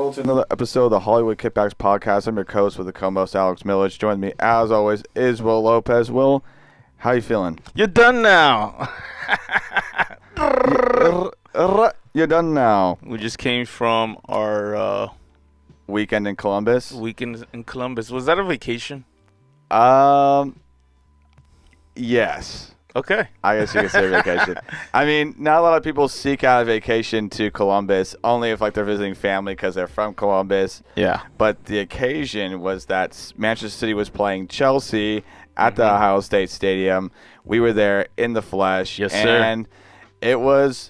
Welcome to another episode of the Hollywood Kippax podcast. I'm your co-host with the co-host Alex Millage. Joining me, as always, is Will Lopez. Will, how you feeling? You're done now. You're done now. We just came from our Weekend in Columbus. weekend in Columbus. Was that a vacation? Yes. Okay. I guess you could say vacation. I mean, not a lot of people seek out a vacation to Columbus, only if like they're visiting family because they're from Columbus. Yeah. But the occasion was that Manchester City was playing Chelsea at the Ohio State Stadium. We were there in the flesh. Yes, sir. And it was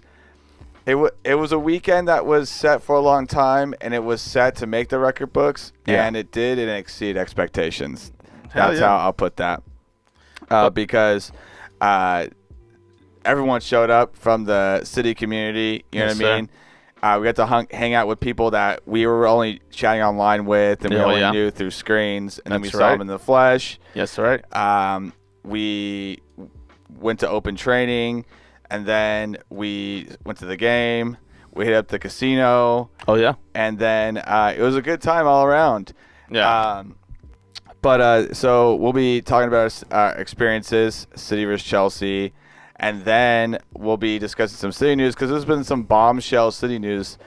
a weekend that was set for a long time, and it was set to make the record books, and it did and exceed expectations. That's how I'll put that. Because everyone showed up from the city community, you know what I mean? We got to hang out with people that we were only chatting online with, and we only knew through screens, and then we saw them in the flesh. Yes, right. We went to open training, and then we went to the game. We hit up the casino. Oh, yeah? And then it was a good time all around. Yeah. So we'll be talking about our experiences, City versus Chelsea, and then we'll be discussing some City news because there's been some bombshell City news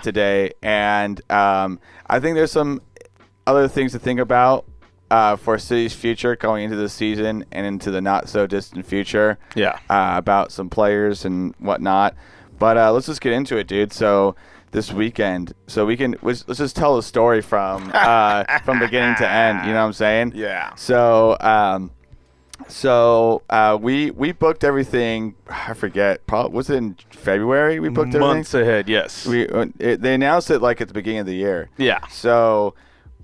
today. And I think there's some other things to think about for City's future going into the season and into the not-so-distant future. Yeah. About some players and whatnot. But let's just get into it, dude. So this weekend, let's just tell the story from beginning to end. You know what I'm saying? Yeah. So we booked everything. I forget. Probably was it in February? We booked everything months ahead. Yes. They announced it like at the beginning of the year. Yeah. So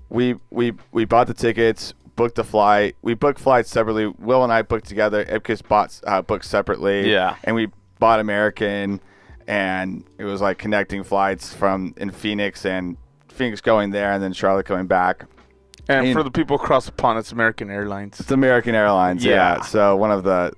we bought the tickets, booked the flight. We booked flights separately. Will and I booked together. Ipkiss booked separately. Yeah. And we bought American. And it was like connecting flights in Phoenix and Phoenix going there and then Charlotte coming back. And for the people across the pond, it's American Airlines. It's American Airlines, yeah. Yeah. So one of the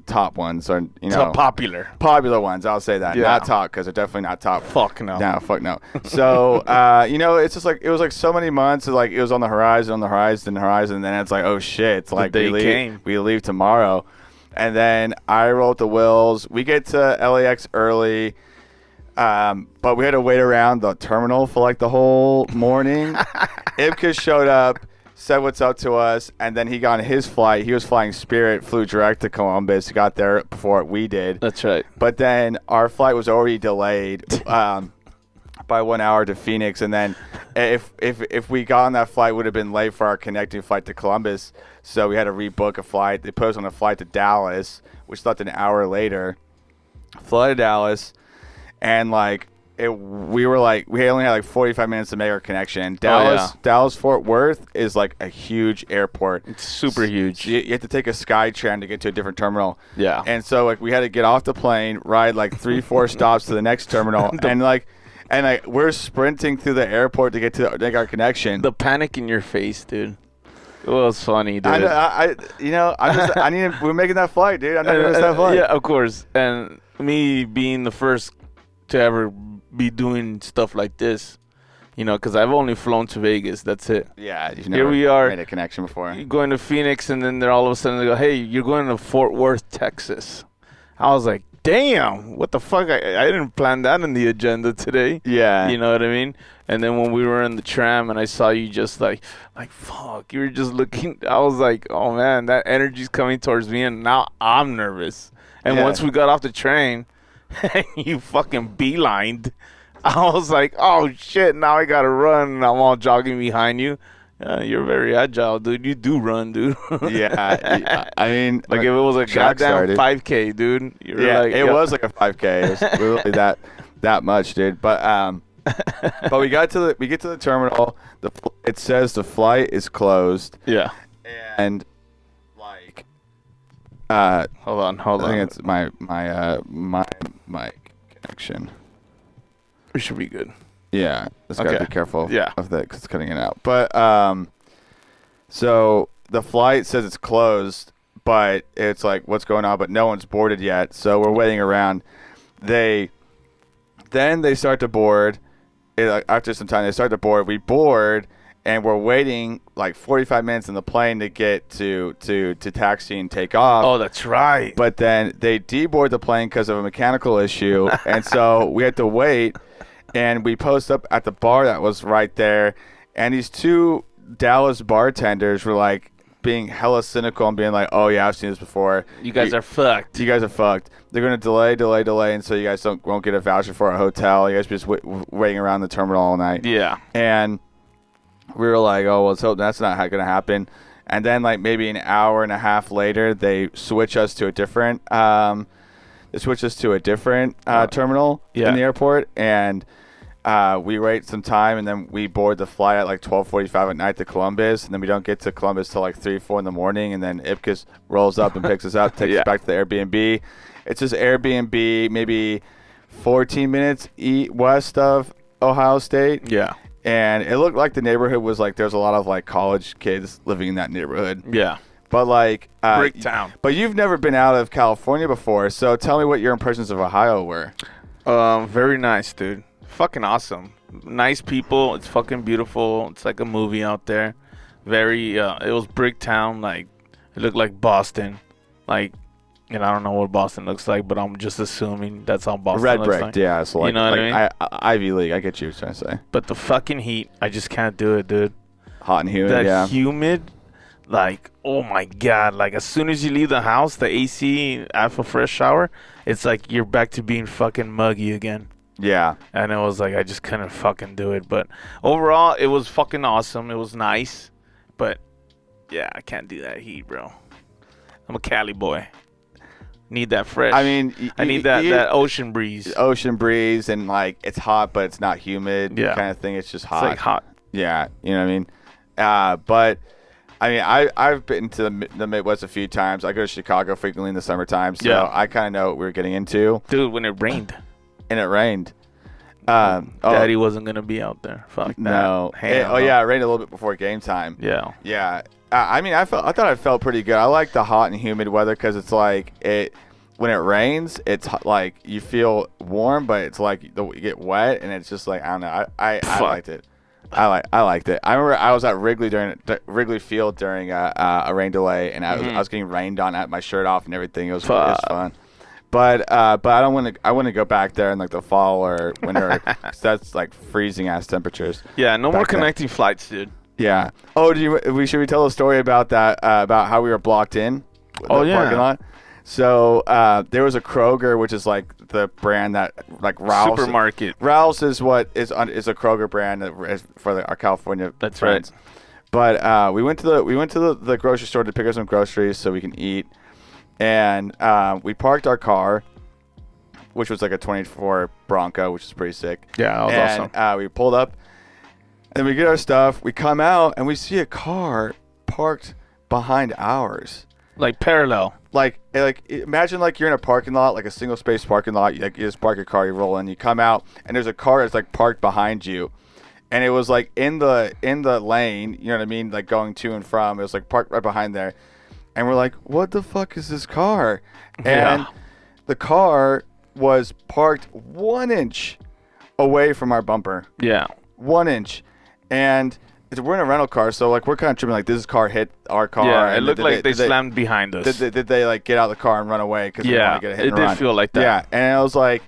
top ones, or Top popular ones. I'll say that. Yeah. Not top because they're definitely not top. Fuck no. No, fuck no. So it's just like it was like so many months. Like it was on the horizon, and then it's like, oh shit, it's like we leave tomorrow. And then I rolled the Wills. We get to LAX early, but we had to wait around the terminal for like the whole morning. Ipkiss showed up, said what's up to us, and then he got on his flight. He was flying Spirit, flew direct to Columbus. He got there before we did. That's right. But then our flight was already delayed by 1 hour to Phoenix, and then if we got on that flight, would have been late for our connecting flight to Columbus. So we had to rebook a flight. They put us on a flight to Dallas, which left an hour later. Flew to Dallas, and we only had like 45 minutes to make our connection. Dallas Fort Worth is like a huge airport. It's super huge. You have to take a SkyTran to get to a different terminal. Yeah. And so like we had to get off the plane, ride like 3-4 stops to the next terminal, and we're sprinting through the airport to get to make our connection. The panic in your face, dude. It was funny, dude. We're making that flight, dude. I'm not gonna miss that flight. Yeah, of course. And me being the first to ever be doing stuff like this, because I've only flown to Vegas. That's it. Yeah, you've Here we are, made a connection before. You're going to Phoenix, and then they're all of a sudden they go, "Hey, you're going to Fort Worth, Texas." I was like, damn, what the fuck? I didn't plan that in the agenda today. Yeah. You know what I mean? And then when we were in the tram and I saw you just like fuck, you were just looking, I was like, oh man, that energy's coming towards me, and now I'm nervous. And once we got off the train and you fucking beelined, I was like, oh shit, now I gotta run, and I'm all jogging behind you. You're very agile, dude. You do run, dude. Yeah. I mean, like if it was a goddamn 5K, dude. It was like a 5K. It was really that much, dude. But we get to the terminal. It says the flight is closed. Yeah. And hold on. I think it's my connection. We should be good. Yeah, just gotta be careful of that because it's cutting it out. But so the flight says it's closed, but it's like, what's going on? But no one's boarded yet, so we're waiting around. They Then they start to board. After some time, they start to board. We board, and we're waiting like 45 minutes in the plane to get to taxi and take off. Oh, that's right. But then they deboard the plane because of a mechanical issue, and so we had to wait. And we post up at the bar that was right there, and these two Dallas bartenders were like being hella cynical and being like, "Oh yeah, I've seen this before. You guys are fucked. You guys are fucked. They're gonna delay, and so you guys won't get a voucher for a hotel. You guys just waiting around the terminal all night." Yeah. And we were like, "Oh well, let's hope that's not gonna happen." And then like maybe an hour and a half later, they switch us to a different terminal in the airport, and we wait some time, and then we board the flight at like 12:45 at night to Columbus, and then we don't get to Columbus till like 3-4 in the morning, and then Ipkiss rolls up and picks us up, takes us back to the Airbnb. It's just Airbnb, maybe 14 minutes west of Ohio State. Yeah. And it looked like the neighborhood was like there's a lot of like college kids living in that neighborhood. Yeah. But like brick town. But you've never been out of California before, so tell me what your impressions of Ohio were. Very nice, dude. Fucking awesome. Nice people. It's fucking beautiful. It's like a movie out there. Very it was brick town, like it looked like Boston. Like, and I don't know what Boston looks like, but I'm just assuming that's how Boston red looks brick, like. yeah. So like, you know what I mean? Ivy League. I get what you're trying to say. But the fucking heat, I just can't do it, dude. Hot and humid, that humid, like, oh my God. Like, as soon as you leave the house, the AC, after a fresh shower, it's like you're back to being fucking muggy again. Yeah. And it was like, I just couldn't fucking do it. But overall, it was fucking awesome. It was nice. But, yeah, I can't do that heat, bro. I'm a Cali boy. Need that fresh. I mean, I need that ocean breeze. Ocean breeze, and like it's hot, but it's not humid. Yeah. Kind of thing. It's just hot. It's like hot. Yeah. You know what I mean? But I mean, I've been to the Midwest a few times. I go to Chicago frequently in the summertime, so I kind of know what we were getting into. Dude, when it rained. And it rained. Daddy wasn't going to be out there. Fuck that. No. It rained a little bit before game time. Yeah. Yeah. I mean, I thought I felt pretty good. I like the hot and humid weather because it's like when it rains, it's like you feel warm, but it's like you get wet, and it's just like, I don't know. I liked it. I liked it. I remember I was at Wrigley Field during a rain delay, and I was getting rained on. I had my shirt off and everything. It was fun. But I don't want to. I want to go back there in like the fall or winter. 'Cause that's like freezing ass temperatures. Yeah, no more connecting flights, dude. Yeah. Oh, should we tell a story about that? About how we were blocked in? Parking lot. So there was a Kroger, which is like the brand that like Ralph's supermarket. Ralph's is what is a Kroger brand for our California. That's friends. Right. But we went to the grocery store to pick up some groceries so we can eat. And we parked our car, which was like a 24 Bronco, which is pretty sick. Yeah, that was awesome. We pulled up, and we get our stuff. We come out, and we see a car parked behind ours. Like parallel. Like imagine like you're in a parking lot, like a single space parking lot. You just park your car, you roll in, you come out, and there's a car that's like parked behind you. And it was like in the lane, you know what I mean? Like going to and from. It was like parked right behind there. And we're like, what the fuck is this car? And the car was parked 1 inch away from our bumper. Yeah. 1 inch. And we're in a rental car, so like we're kind of tripping like this car hit our car. Yeah, it looked like they slammed behind us. Did they like get out of the car and run away? Because we want to get a hit and run. It did feel like that. Yeah, and I was like,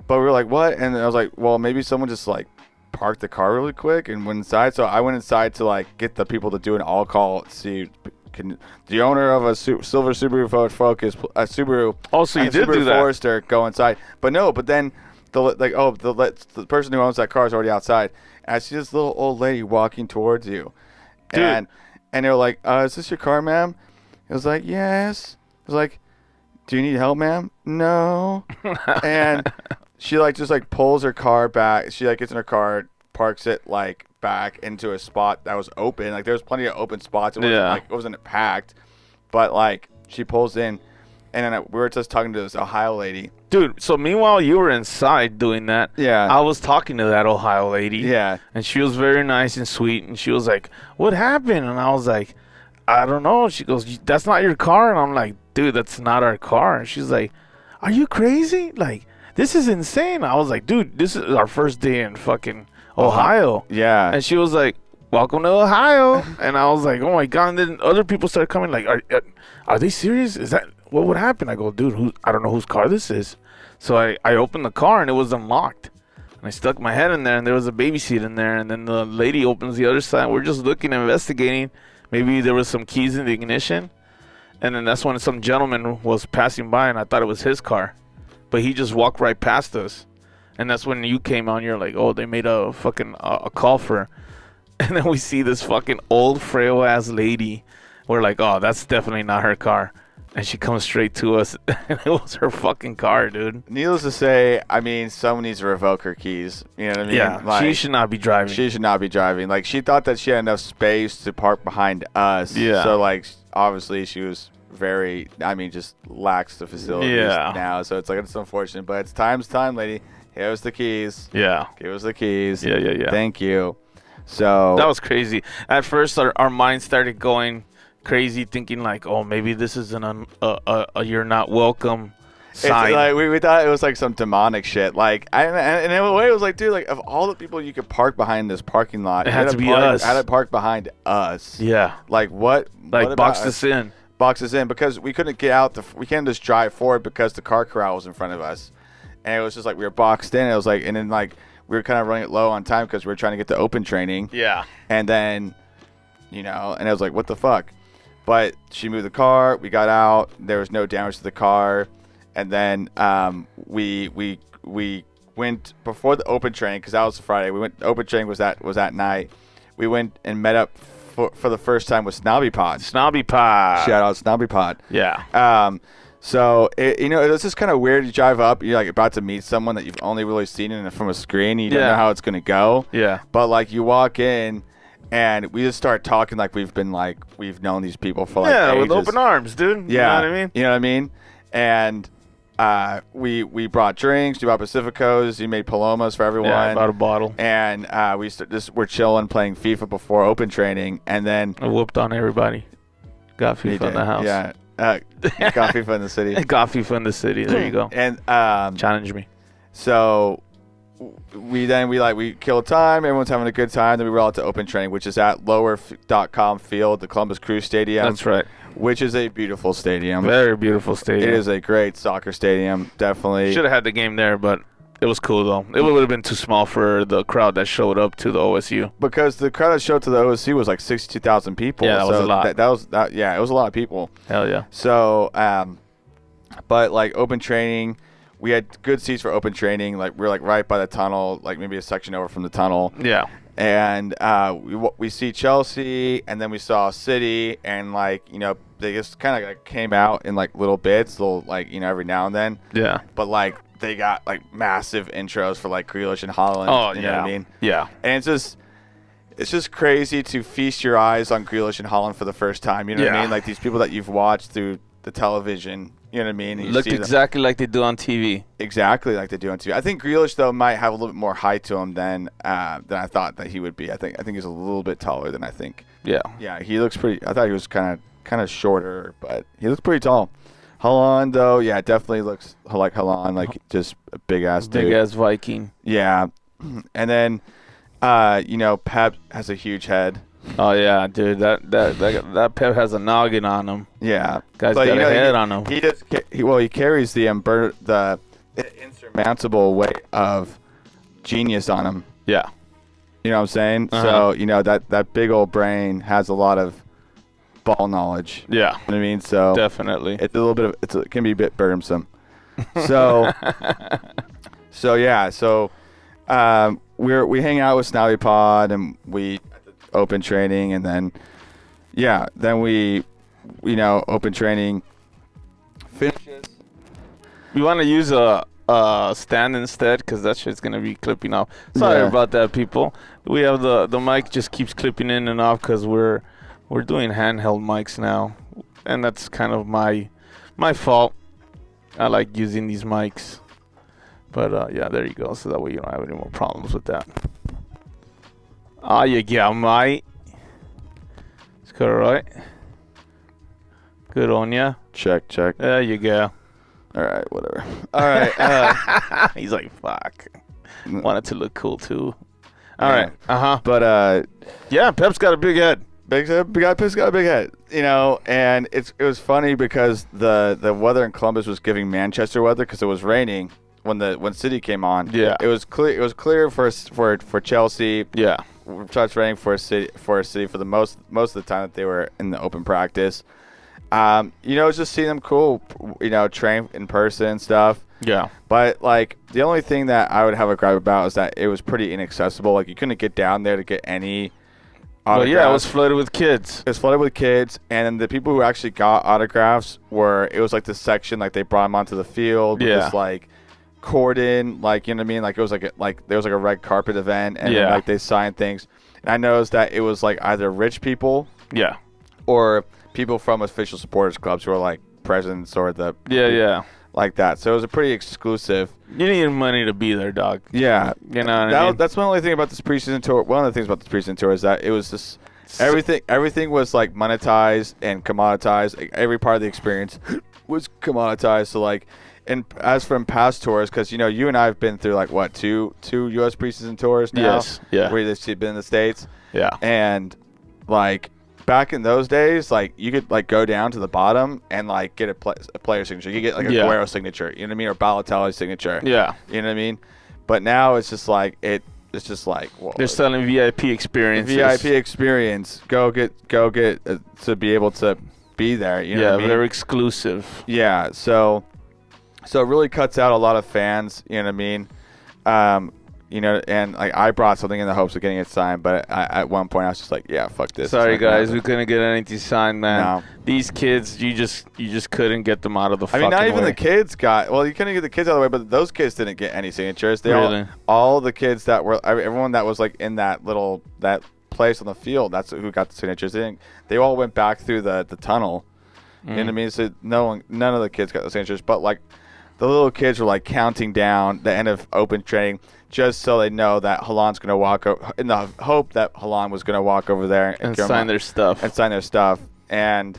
but we were like, what? And I was like, well, maybe someone just like parked the car really quick and went inside. So I went inside to like get the people to do an all call, see. Can the owner of a silver Subaru Focus, a Subaru, also you did Subaru do that. Forester go inside? But then the person who owns that car is already outside, and I see this little old lady walking towards you, and they're like, "Is this your car, ma'am?" It was like, "Yes." I was like, "Do you need help, ma'am?" "No." And she like just like pulls her car back. She like gets in her car, parks it like back into a spot that was open. Like there was plenty of open spots. It wasn't packed, but like she pulls in, and then we were just talking to this Ohio lady. Dude, so meanwhile you were inside doing that. Yeah. I was talking to that Ohio lady. Yeah. And she was very nice and sweet, and she was like, "What happened?" And I was like, "I don't know." She goes, "That's not your car." And I'm like, "Dude, that's not our car." And she's like, "Are you crazy? Like, this is insane. I was like, dude, this is our first day in fucking Ohio. Yeah. And she was like, welcome to Ohio. And I was like, oh my God. And then other people started coming like, are they serious? Is that what would happen? I go, dude, I don't know whose car this is. So I opened the car and it was unlocked. And I stuck my head in there and there was a baby seat in there. And then the lady opens the other side. We're just looking, investigating. Maybe there was some keys in the ignition. And then that's when some gentleman was passing by and I thought it was his car. But he just walked right past us. And that's when you came on. You're like, oh, they made a fucking a call for her. And then we see this fucking old frail ass lady. We're like, oh, that's definitely not her car. And she comes straight to us. And it was her fucking car, dude. Needless to say, I mean, someone needs to revoke her keys. You know what I mean? Yeah, like, she should not be driving. She should not be driving. Like, she thought that she had enough space to park behind us. Yeah. So, like, obviously she was very, I mean, just lacks the facilities now. So it's like, it's unfortunate. But it's time, lady. Here's the keys. Yeah. Give us the keys. Yeah. Thank you. So that was crazy. At first, our minds started going crazy, thinking like, oh, maybe this is a you're not welcome sign. It's like we thought it was like some demonic shit. Like, and in a way, it was like, dude, like of all the people you could park behind this parking lot, it had to be us. Had to park behind us. Yeah. Like what? Like what box us in. Box us in because we couldn't get out. We can't just drive forward because the car corral was in front of us, and it was just like we were boxed in. It was like, and then like we were kind of running it low on time because we were trying to get to open training. Yeah. And then, you know, and I was like, what the fuck? But she moved the car. We got out. There was no damage to the car. And then we went before the open training because that was Friday. We went. Open training was that night. We went and met up for the first time with Snobby Pod. Snobby Pod. Shout out Snobby Pod. Yeah. So you know, it's just kind of weird. You drive up, you're like about to meet someone that you've only really seen from a screen. You don't know how it's gonna go. Yeah. But like you walk in. And we just start talking like we've known these people for like ages. With open arms, dude. Yeah, you know what I mean. You know what I mean. And we brought drinks. We brought Pacificos. You made Palomas for everyone. Yeah, I bought a bottle. And we're chilling, playing FIFA before open training, and then I whooped on everybody. Got FIFA in the house. Yeah, got FIFA in the city. Got FIFA in the city. There you go. And challenge me. So. We killed time. Everyone's having a good time. Then we were out to open training, which is at lower.com field, the Columbus Crew Stadium. That's right. Which is a beautiful stadium. Very beautiful stadium. It is a great soccer stadium, definitely. Should have had the game there, but it was cool though. It would have been too small for the crowd that showed up to the OSU. Because the crowd that showed up to the OSU was like 62,000 people. Yeah, that was a lot. It was a lot of people. Hell yeah. So, but like open training. We had good seats for open training. Like we were like right by the tunnel, like maybe a section over from the tunnel. Yeah. And we see Chelsea, and then we saw City, and like you know they just kind of like came out in like little bits, like you know every now and then. Yeah. But like they got like massive intros for like Grealish and Haaland. Oh you know what I mean? Yeah. And it's just crazy to feast your eyes on Grealish and Haaland for the first time. You know what I mean? Like these people that you've watched through the television. You know what I mean? And looked exactly like they do on TV. Exactly like they do on TV. I think Grealish though might have a little bit more height to him than I thought that he would be. I think he's a little bit taller than I think. Yeah. Yeah, he looks pretty. I thought he was kind of shorter, but he looks pretty tall. Haaland though, yeah, definitely looks like Haaland, like just a big ass dude. Big ass Viking. Yeah, and then you know Pep has a huge head. Oh yeah, dude, that Pep has a noggin on him. Yeah, guy's got a head on him. He carries the insurmountable weight of genius on him. Yeah, you know what I'm saying. So you know that big old brain has a lot of ball knowledge. Yeah, you know what I mean. So definitely, it's a little bit of it can be a bit burdensome. So we hang out with Snobby Pod and we. Open training, and then we open training finishes. We want to use a stand instead because that shit's gonna be clipping off. Sorry about that, people. We have the mic just keeps clipping in and off because we're doing handheld mics now, and that's kind of my fault. I like using these mics, but there you go. So that way you don't have any more problems with that. Ah, you go, mate. It's good, right? Good on ya. Check. There you go. All right, whatever. All right. He's like, fuck. Wanted to look cool too. All right. But yeah, Pep's got a big head. Pep's got a big head. You know, and it was funny because the weather in Columbus was giving Manchester weather because it was raining when City came on. Yeah. It was clear. It was clear for Chelsea. Yeah. It starts raining for City for the most of the time that they were in the open practice. You know, just seeing them cool, you know, train in person and stuff. Yeah. But, like, the only thing that I would have a gripe about is that it was pretty inaccessible. Like, you couldn't get down there to get any autographs. Well, yeah, it was flooded with kids. It was flooded with kids. And then the people who actually got autographs it was, like, the section, like, they brought them onto the field. With this, like, cordon, like, you know what I mean? Like, it was, like there was, like, a red carpet event. And, then, like, they signed things. And I noticed that it was, like, either rich people. Yeah. Or people from official supporters clubs who are, like, presidents or the... Yeah. Like that. So it was a pretty exclusive. You need money to be there, dog. Yeah. You know what I mean? That's my only thing about this preseason tour. One of the things about this preseason tour is that it was just everything was like monetized and commoditized. Like, every part of the experience was commoditized. So like, and as from past tours, because you know you and I have been through like what two U.S. preseason tours now. Yes. Yeah. Where they've been in the States. Yeah. And like. Back in those days, like you could like go down to the bottom and like get a player signature. You get like a Guerrero signature, you know what I mean, or Balotelli signature. Yeah, you know what I mean. But now it's just like it's just like they're selling VIP experiences. VIP experience. Go get to be able to be there. You know what I mean? They're exclusive. Yeah, so it really cuts out a lot of fans. You know what I mean? You know, and like I brought something in the hopes of getting it signed, but at one point I was just like, yeah, fuck this. Sorry guys, we couldn't get anything signed, man. No. These kids, you just couldn't get them out of the fucking way. I mean, not even the kids got. Well, you couldn't get the kids out of the way, but those kids didn't get any signatures. They really? all the kids that were everyone that was like in that place on the field. That's who got the signatures. They all went back through the tunnel. You know what I mean? So none of the kids got the signatures, but like the little kids were like counting down the end of open training. Just so they know that Haaland's going to walk over, in the hope that Haaland was going to walk over there and sign their stuff. And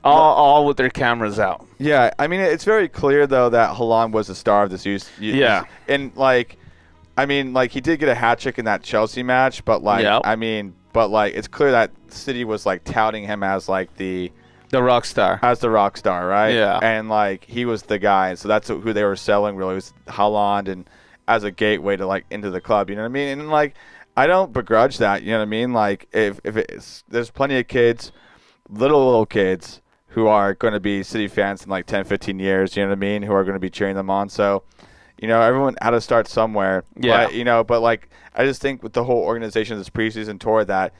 all with their cameras out. Yeah, I mean, it's very clear, though, that Haaland was the star of this youth. Yeah. And, like, I mean, like, he did get a hat trick in that Chelsea match, but, like, I mean, it's clear that City was, like, touting him as, like, the rock star. As the rock star, right? Yeah. And, like, he was the guy. So that's who they were selling, really, was Haaland and as a gateway to like into the club, you know what I mean? And like I don't begrudge that, you know what I mean? Like if there's plenty of kids, little kids who are going to be City fans in like 10, 15 years, you know what I mean, who are going to be cheering them on. So, you know, everyone had to start somewhere. Yeah. But, you know, but like I just think with the whole organization of this preseason tour that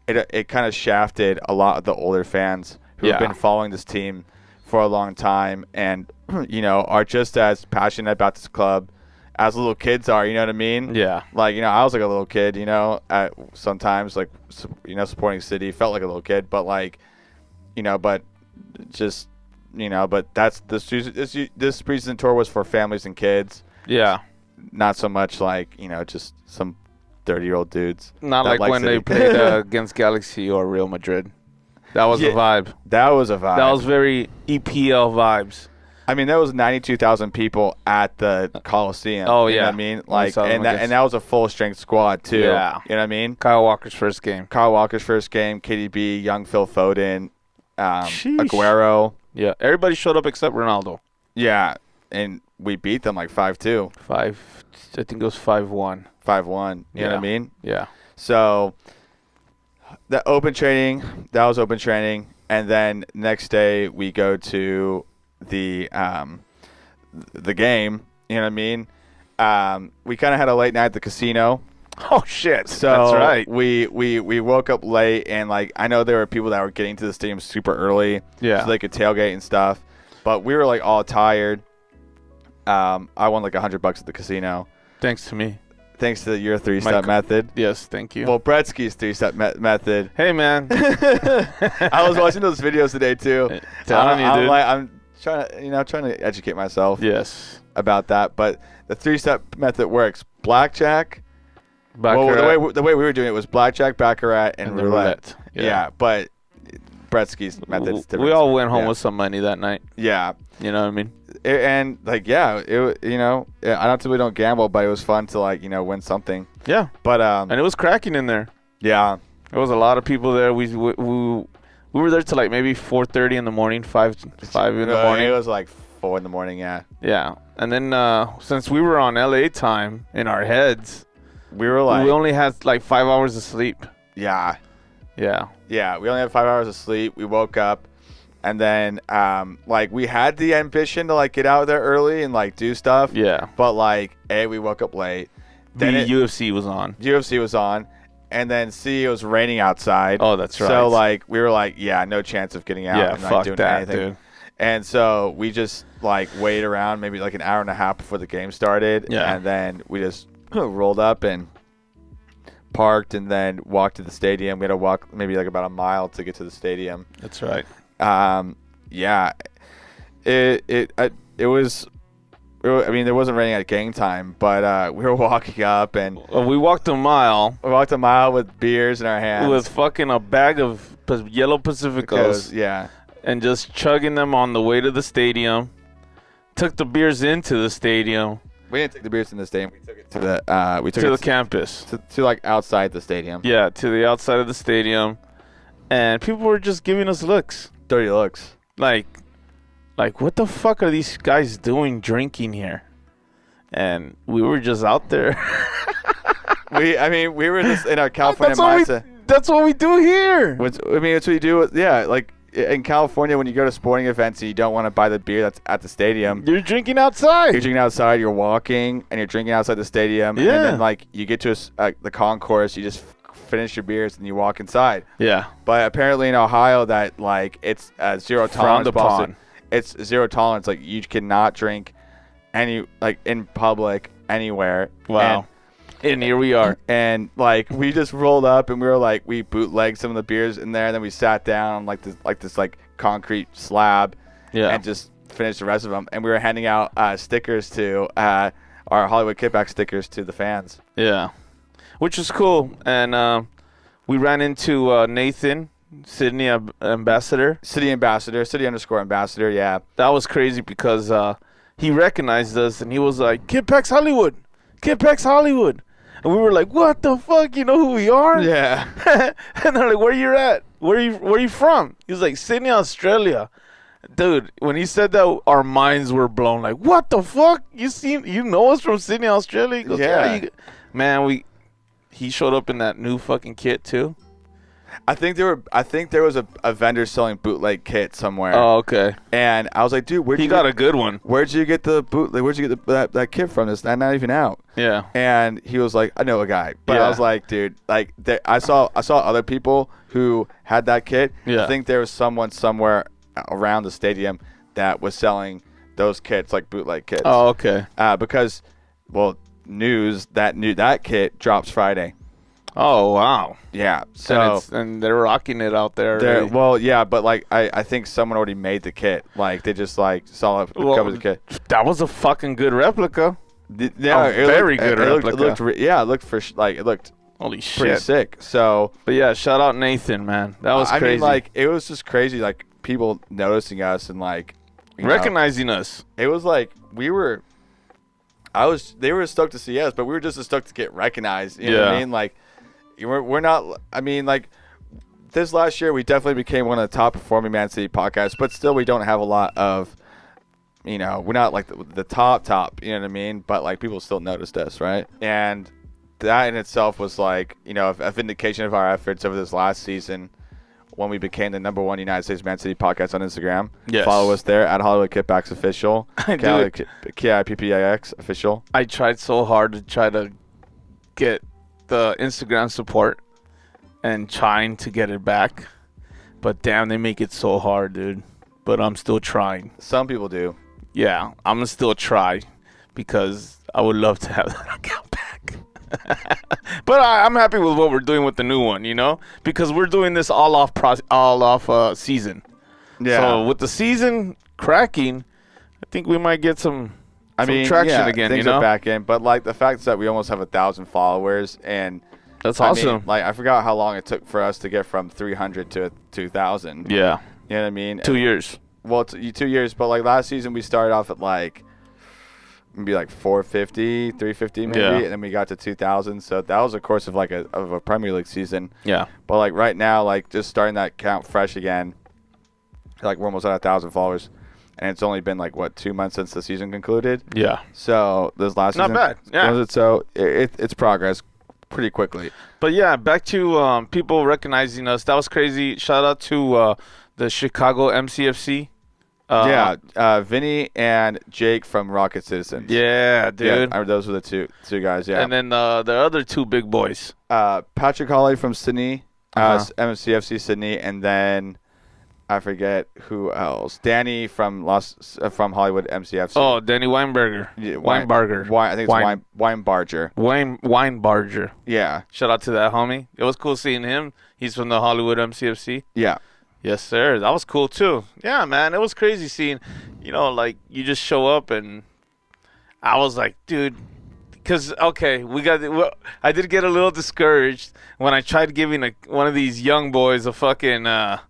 it kind of shafted a lot of the older fans who have been following this team for a long time and you know, are just as passionate about this club as little kids are, you know what I mean? Yeah. Like, you know, I was like a little kid, you know, sometimes, like, you know, supporting City, felt like a little kid, but, like, you know, but just, you know, but this preseason tour was for families and kids. Yeah. Not so much like, you know, just some 30-year-old dudes. Not like when they played against Galaxy or Real Madrid. That was a vibe. That was a vibe. That was very EPL vibes. I mean, there was 92,000 people at the Coliseum. Oh, you know what I mean? Like, and that was a full-strength squad, too. Yeah. You know what I mean? Kyle Walker's first game. KDB, young Phil Foden, Aguero. Yeah, everybody showed up except Ronaldo. Yeah, and we beat them like 5-2. I think it was 5-1. 5-1. You know what I mean? Yeah. So, that was open training. And then next day we go to the game, you know what I mean? We kind of had a late night at the casino. Oh shit! So that's right. We woke up late, and like I know there were people that were getting to the stadium super early, so they could tailgate and stuff. But we were like all tired. I won like $100 at the casino. Thanks to me. Thanks to your 3-step method. Yes, thank you. Well, Bretsky's 3-step method. Hey man, I was watching those videos today too. Telling you, dude. I'm trying to educate myself. Yes. About that, but the 3-step method works. Blackjack. Baccarat. Well, the way we were doing it was blackjack, baccarat, and roulette. Yeah, but Bretsky's method is different. We all went home with some money that night. Yeah. You know what I mean? and like I don't typically don't gamble, but it was fun to like win something. Yeah. But and it was cracking in there. Yeah. There was a lot of people there. We were there till like maybe 4:30 in the morning, 5 in the morning. It was like 4 in the morning. Yeah. Yeah. And then since we were on LA time in our heads, we only had like 5 hours of sleep. Yeah. Yeah. Yeah. We only had 5 hours of sleep. We woke up. And then, like, we had the ambition to, like, get out there early and, like, do stuff. Yeah. But, like, A, we woke up late. Then UFC was on. UFC was on. And then, C, it was raining outside. Oh, that's right. So, like, we were like, yeah, no chance of getting out and, like, fuck doing that, anything. Dude. And so we just, like, waited around maybe, like, an hour and a half before the game started. Yeah. And then we just rolled up and parked and then walked to the stadium. We had to walk maybe, like, about a mile to get to the stadium. That's right. Yeah, it was. I mean, there wasn't raining at game time, but we were walking up and we walked a mile. We walked a mile with beers in our hands, with fucking a bag of yellow Pacificos. Yeah, and just chugging them on the way to the stadium. Took the beers into the stadium. We didn't take the beers in the stadium. We took it to the campus, to like outside the stadium. Yeah, to the outside of the stadium, and people were just giving us looks. Dirty looks. Like, what the fuck are these guys doing drinking here? And we were just out there. we were just in our California mindset. That's what we do here. It's what you do. Yeah, like in California, when you go to sporting events and you don't want to buy the beer that's at the stadium. You're drinking outside. You're walking, and you're drinking outside the stadium. Yeah. And then, like, you get to the concourse, you just finish your beers and you walk inside. Yeah. But apparently in Ohio that like it's zero tolerance policy. It's zero tolerance. Like you cannot drink like in public anywhere. Wow. And here we are. And like we just rolled up and we were like we bootlegged some of the beers in there and then we sat down on like this concrete slab. Yeah. And just finished the rest of them and we were handing out stickers to our Hollywood Kippax stickers to the fans. Yeah. Which was cool, and we ran into Nathan, City _ambassador, yeah. That was crazy because he recognized us, and he was like, Kippax Hollywood. And we were like, what the fuck? You know who we are? Yeah. And they're like, where you at? Where you from? He was like, Sydney, Australia. Dude, when he said that, our minds were blown. Like, what the fuck? You know us from Sydney, Australia? He goes, yeah. Man, he showed up in that new fucking kit too. I think there was a vendor selling bootleg kit somewhere. Oh, okay. And I was like, dude, he got a good one. Where'd you get the bootleg? Where'd you get that kit from? It's not even out. Yeah. And he was like, I know a guy, but I was like, dude, like I saw other people who had that kit. Yeah. I think there was someone somewhere around the stadium that was selling those kits, like bootleg kits. Oh, okay. Because, well. That kit drops Friday. Oh wow! Yeah, so and they're rocking it out there. Well, yeah, but like I think someone already made the kit. Like they just like saw it cover the kit. That was a fucking good replica. Yeah, very good replica. It looked holy shit, pretty sick. So, but yeah, shout out Nathan, man. That was crazy. I mean, like it was just crazy. Like people noticing us and like recognizing us. It was like we were. They were stoked to see us, but we were just as stoked to get recognized. You know what I mean? Like, we're not. I mean, like this last year, we definitely became one of the top performing Man City podcasts, but still, we don't have a lot of. We're not like the top. You know what I mean? But like, people still noticed us, right? And that in itself was like, a vindication of our efforts over this last season. When we became the #1 United States Man City podcast on Instagram. Yes. Follow us there at Hollywood Kippax Official. KIPPIX Official. I tried so hard to try to get the Instagram support and trying to get it back. But damn, they make it so hard, dude. But I'm still trying. Some people do. Yeah, I'm going to still try because I would love to have that account back. But I'm happy with what we're doing with the new one, because we're doing this all off season. Yeah. So with the season cracking, I think we might get some traction again. Things are back in, but like the fact is that we almost have 1,000 followers, and that's awesome. Like I forgot how long it took for us to get from 300 to 2,000. Yeah. You know what I mean? 2 years. Well, it's 2 years, but like last season we started off at like maybe like 450, 350 maybe, and then we got to 2,000. So that was a course of like a Premier League season. Yeah. But like right now, like just starting that count fresh again, like we're almost at 1,000 followers, and it's only been like what 2 months since the season concluded. Yeah. So this last season, not bad. Yeah. So it's progress pretty quickly. But yeah, back to people recognizing us. That was crazy. Shout out to the Chicago MCFC. Vinny and Jake from Rocket Citizens. Yeah, dude. Yeah, those were the two guys, yeah. And then the other two big boys. Patrick Hawley from Sydney, MCFC Sydney, and then I forget who else. Danny from Hollywood MCFC. Oh, Danny Weinberger. Yeah, Weinbarger. I think it's Weinbarger. Weinbarger. Yeah. Shout out to that homie. It was cool seeing him. He's from the Hollywood MCFC. Yeah. Yes, sir. That was cool, too. Yeah, man. It was crazy seeing, like, you just show up, and I was like, dude, because, okay, I did get a little discouraged when I tried giving one of these young boys a fucking a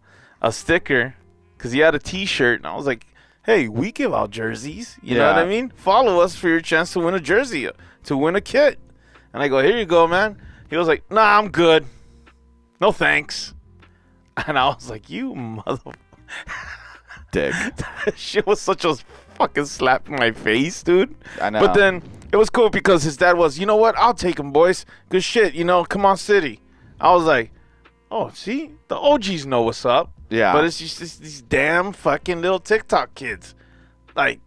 sticker, because he had a T-shirt, and I was like, hey, we give out jerseys. You know what I mean? Follow us for your chance to win a jersey, to win a kit. And I go, here you go, man. He was like, nah, I'm good. No thanks. And I was like, you mother... Dick. That shit was such a fucking slap in my face, dude. I know. But then it was cool because his dad was, you know what? I'll take him, boys. Good shit, come on, City. I was like, oh, see? The OGs know what's up. Yeah. But it's just these damn fucking little TikTok kids. Like,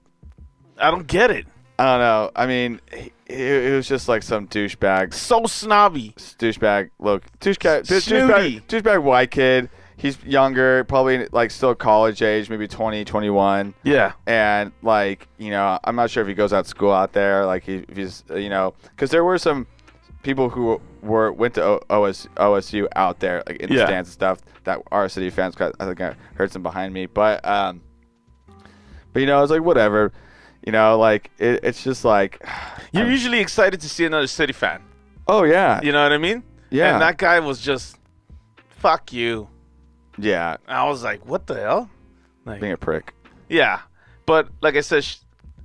I don't get it. I don't know. I mean, it was just like some douchebag. So snobby. Douchebag white kid. He's younger, probably like still college age, maybe 20, 21. Yeah. And like, I'm not sure if he goes out to school out there. Like if he's, because there were some people who went to OSU out there, like in the stands and stuff, that are City fans. Cause I think I heard some behind me, but it's like whatever. Like it's just like you're usually excited to see another City fan. Oh yeah. You know what I mean? Yeah. And that guy was just, fuck you. Yeah. I was like, what the hell? Like, being a prick. Yeah. But like I said,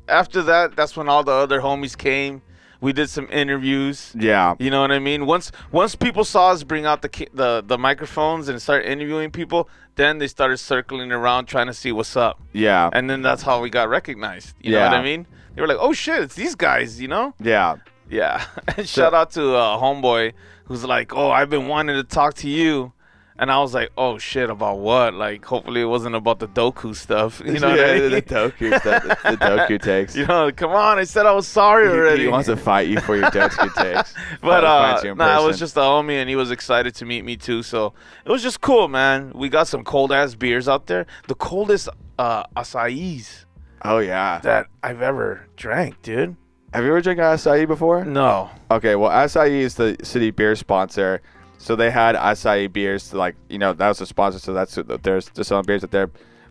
after that, that's when all the other homies came. We did some interviews. Yeah. You know what I mean? Once people saw us bring out the microphones and start interviewing people, then they started circling around trying to see what's up. Yeah. And then that's how we got recognized. You know what I mean? They were like, oh shit, it's these guys, Yeah. Yeah. And shout out to homeboy who's like, oh, I've been wanting to talk to you. And I was like, oh, shit, about what? Like, hopefully it wasn't about the Doku stuff. You know what I mean? The Doku stuff. The Doku takes. Come on. I said I was sorry already. He wants to fight you for your Doku takes. But, it was just a homie, and he was excited to meet me, too. So it was just cool, man. We got some cold-ass beers out there. The coldest acais. Oh, yeah. That I've ever drank, dude. Have you ever drank acai before? No. Okay, well, acai is the city beer sponsor. So they had acai beers to that was the sponsor. So there's just selling beers out there,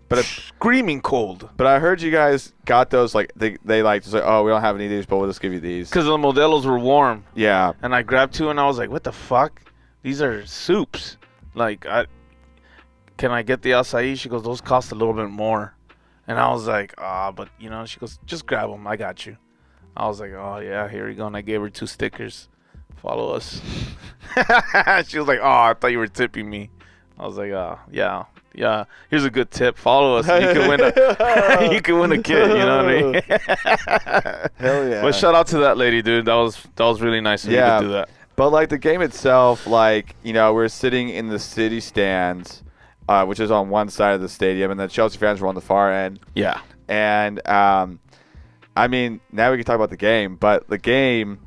but screaming cold. But I heard you guys got those they like just like, oh, we don't have any of these, but we'll just give you these because the Modelos were warm. Yeah. And I grabbed two and I was like, what the fuck? These are soups. Like, can I get the acai? She goes, those cost a little bit more. And I was like, but she goes, just grab them. I got you. I was like, oh yeah, here we go. And I gave her 2 stickers. Follow us. She was like, oh, I thought you were tipping me. I was like, yeah. Here's a good tip. Follow us. And you can win a kid. You know what I mean? Hell yeah. But shout out to that lady, dude. That was really nice of you to do that. But like the game itself, we're sitting in the city stands, which is on one side of the stadium, and the Chelsea fans were on the far end. Yeah. And I mean, now we can talk about the game, but the game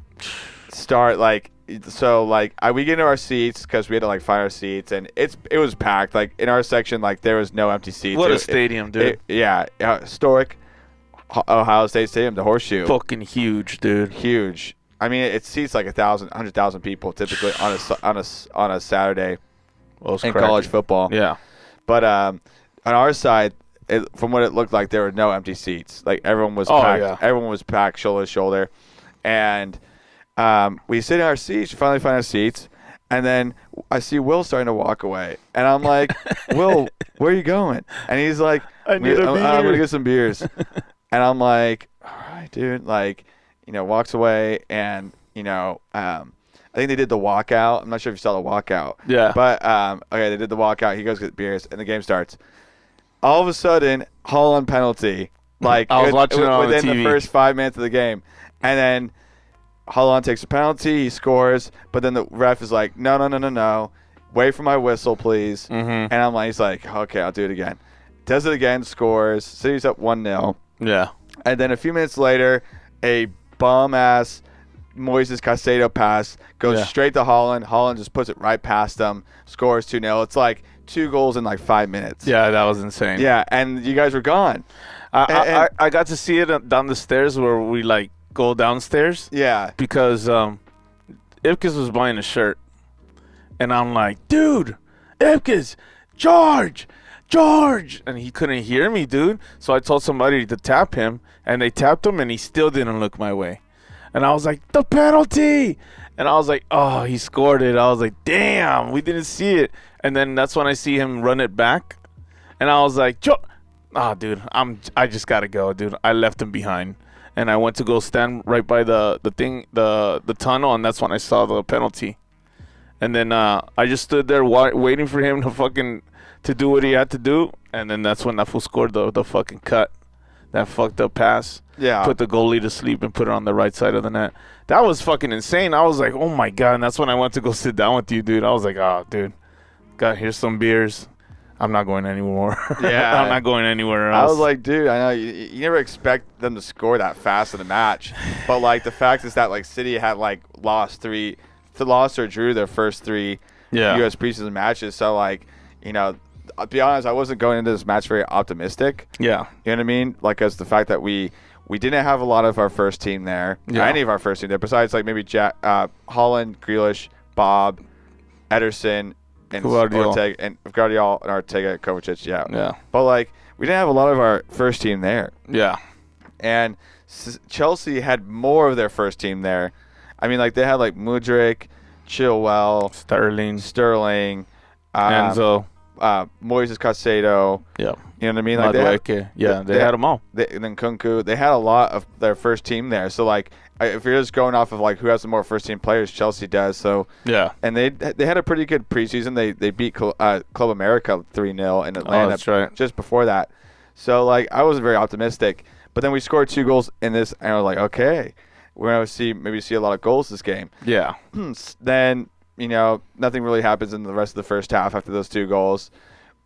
we get into our seats because we had to find our seats, and it was packed. Like in our section, there was no empty seats. What a stadium, dude! Historic Ohio State Stadium, the Horseshoe. Fucking huge, dude. Huge. I mean, it seats 100,000 people typically on a Saturday in college football. Yeah. But on our side, from what it looked like, there were no empty seats. Everyone was packed. Yeah. Everyone was packed shoulder to shoulder, and we sit in our seats. We finally find our seats, And then I see Will starting to walk away. And I'm like, Will, where are you going? And he's like, I'm going to get some beers. And I'm like, all right, dude. Like, walks away. And, I think they did the walkout. I'm not sure if you saw the walkout. Yeah. But, okay, they did the walkout. He goes get beers. And the game starts. All of a sudden, Holland penalty. Like, I was watching it on within the TV. the first 5 minutes of the game. And then Holland takes a penalty, he scores, but then the ref is like, no. Wait for my whistle, please. Mm-hmm. And he's like, okay, I'll do it again. Does it again, scores. City's up 1-0. Yeah. And then a few minutes later, a bum-ass Moises Caicedo pass goes straight to Holland. Holland just puts it right past them, scores 2-0. It's like 2 goals in like 5 minutes. Yeah, that was insane. Yeah, and you guys were gone. I got to see it down the stairs where we, like, go downstairs. Yeah. Because Ipkiss was buying a shirt. And I'm like, dude, Ipkiss, George. And he couldn't hear me, dude. So I told somebody to tap him. And they tapped him, and he still didn't look my way. And I was like, the penalty. And I was like, oh, he scored it. I was like, damn, we didn't see it. And then that's when I see him run it back. And I was like, dude, I just got to go, dude. I left him behind. And I went to go stand right by the tunnel, and that's when I saw the penalty. And then I just stood there waiting for him to do what he had to do, and then that's when that fool scored the fucking cut, that fucked up pass. Yeah. Put the goalie to sleep and put it on the right side of the net. That was fucking insane. I was like, oh my god, and that's when I went to go sit down with you, dude. I was like, oh, dude, here's some beers. I'm not going anymore. Yeah. I'm not going anywhere else. I was like, dude, I know you never expect them to score that fast in a match. But, like, the fact is that, like, City had, like, lost or drew their first 3 U.S. preseason matches. So, like, I'll be honest, I wasn't going into this match very optimistic. Yeah. You know what I mean? Like, as the fact that we didn't have a lot of our first team there. Yeah. Any of our first team there. Besides, like, maybe Holland, Grealish, Bob, Ederson, and Ortega and Kovacic, yeah. But, like, we didn't have a lot of our first team there. Yeah. And Chelsea had more of their first team there. I mean, like, they had, like, Mudryk, Chilwell, Sterling, Enzo, Moises Caicedo. Yeah. You know what I mean? Like, they had them all. And then Kunku. They had a lot of their first team there. So, like, if you're just going off of, like, who has the more first-team players, Chelsea does. So yeah. And they had a pretty good preseason. They beat Club America 3-0 in Atlanta. Oh, that's right. Just before that. So, like, I wasn't very optimistic. But then we scored 2 goals in this, and I was like, okay, we're going to see a lot of goals this game. Yeah. Then, nothing really happens in the rest of the first half after those 2 goals.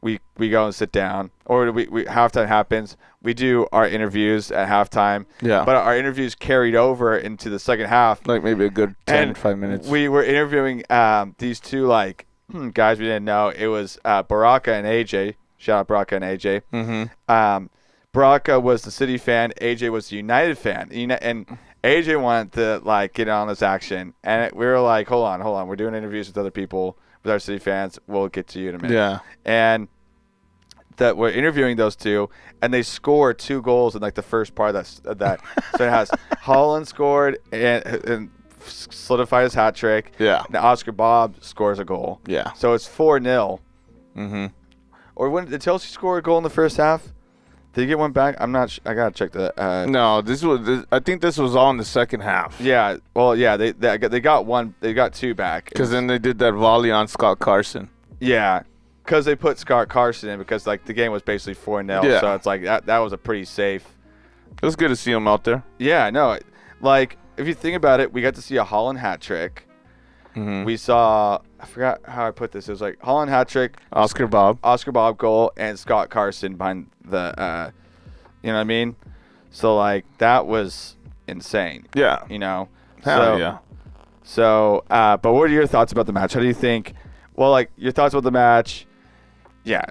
We go and sit down, or we halftime happens. We do our interviews at halftime. Yeah. But our interviews carried over into the second half. Like maybe a good 5 minutes. We were interviewing these 2 guys we didn't know. It was Baraka and AJ. Shout out Baraka and AJ. Mm-hmm. Baraka was the City fan. AJ was the United fan. And AJ wanted to get on this action, and we were like, hold on. We're doing interviews with other people. With our City fans, we'll get to you in a minute. Yeah. And that we're interviewing those 2, and they scored 2 goals in, like, the first part of that. So it has Holland scored and solidified his hat trick. Yeah. And Oscar Bob scores a goal. Yeah. So it's 4-0. Mm-hmm. Or when did Chelsea score a goal in the first half? Did he get one back? I'm not. I gotta check that. No, I think this was all in the second half. Yeah. Well, yeah. They got one. They got 2 back. Because then they did that volley on Scott Carson. Yeah. Because they put Scott Carson in because, like, the game was basically 4-0. Yeah. So it's like that was a pretty safe. It was good to see him out there. Yeah. No. Like, if you think about it, we got to see a Holland hat trick. Mm-hmm. We saw. I forgot how I put this. It was like Holland hat trick, Oscar Bob goal, and Scott Carson behind the. You know what I mean? So, like, that was insane. Yeah. Hell yeah. So, but what are your thoughts about the match? How do you think? Well, like, your thoughts about the match? Yeah.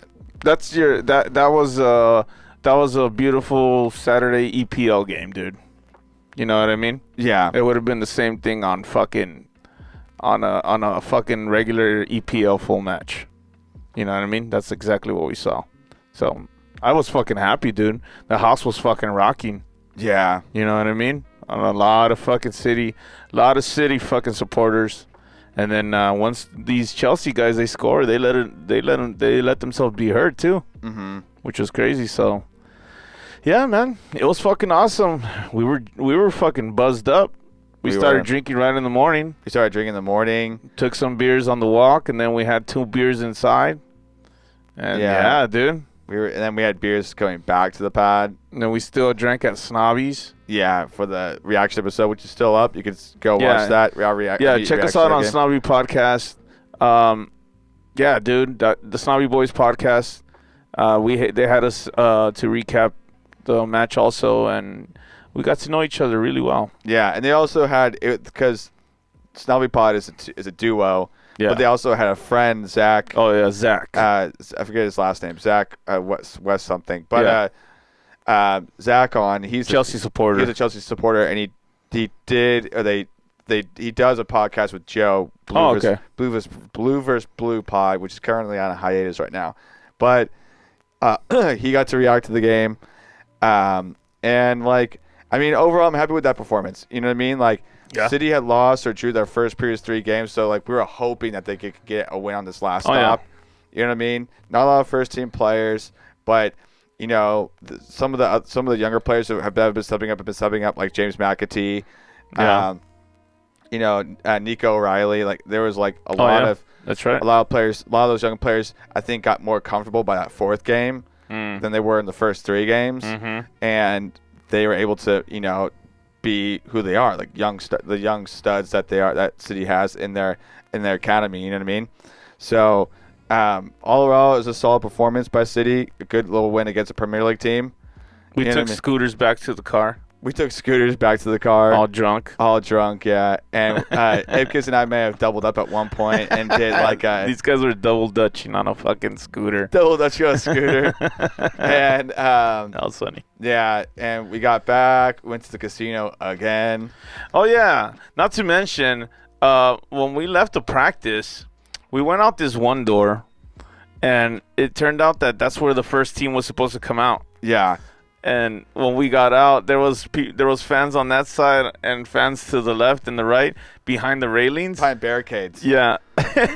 That was a beautiful Saturday EPL game, dude. You know what I mean? Yeah. It would have been the same thing on a fucking regular EPL full match. You know what I mean? That's exactly what we saw. So I was fucking happy, dude. The house was fucking rocking. Yeah. You know what I mean? On a lot of City fucking supporters. And then once these Chelsea guys they score, they let themselves be hurt too, which was crazy. So, yeah, man, it was fucking awesome. We were fucking buzzed up. We started drinking right in the morning. Took some beers on the walk, and then we had 2 beers inside. And yeah dude. And then we had beers going back to the pad. And then we still drank at Snobby's. Yeah, for the reaction episode, which is still up. You can go watch that. Check us out on Snobby Podcast. Yeah, dude, the Snobby Boys Podcast. They had us to recap the match also, and we got to know each other really well. Yeah, and they also had it because Snobby Pod is a duo. Yeah. But they also had a friend, Zach. Oh, yeah, Zach. I forget his last name. Zach West something. But Zach he's Chelsea supporter. He's a Chelsea supporter, and he does a podcast with Joe. Blue versus Blue Pod, which is currently on a hiatus right now. But he got to react to the game. And, like, I mean, overall, I'm happy with that performance. You know what I mean? Like, City had lost or drew their first previous 3 games, so like we were hoping that they could get a win on this last stop. You know what I mean? Not a lot of first-team players, but you know some of the younger players who have been stepping up, like James McAtee, Nico O'Reilly. Like there was like a lot of players, a lot of those young players. I think got more comfortable by that 4th game than they were in the first 3 games, and they were able to be who they are, like the young studs that they are, that City has in their academy. You know what I mean? So all it was a solid performance by City. A good little win against a Premier League team. We took scooters back to the car. All drunk, yeah. And Ipkiss and I may have doubled up at one point and did like these guys were double dutching on a fucking scooter. And that was funny. Yeah, and we got back, went to the casino again. Oh yeah, not to mention when we left the practice, we went out this one door, and it turned out that that's where the first team was supposed to come out. Yeah. And when we got out, there was fans on that side and fans to the left and the right behind the railings. Behind barricades. Yeah.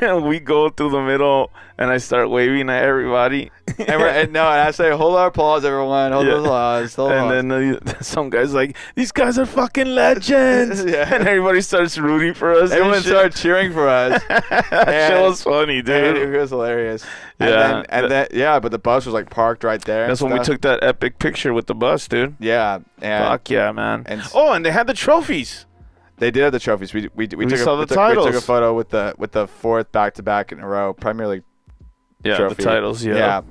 We go through the middle, and I start waving at everybody. and I say, hold our applause, everyone. Hold the applause. And then some guy's like, these guys are fucking legends. And everybody starts rooting for us. Everyone started cheering for us. That shit was funny, dude. It was hilarious. Yeah. And then, but the bus was like parked right there. That's when we took that epic picture with the bus, dude. Yeah. Fuck yeah, man. And they had the trophies. They did have the trophies. We took a photo with the 4th back-to-back in a row Premier League trophy. The titles, yeah.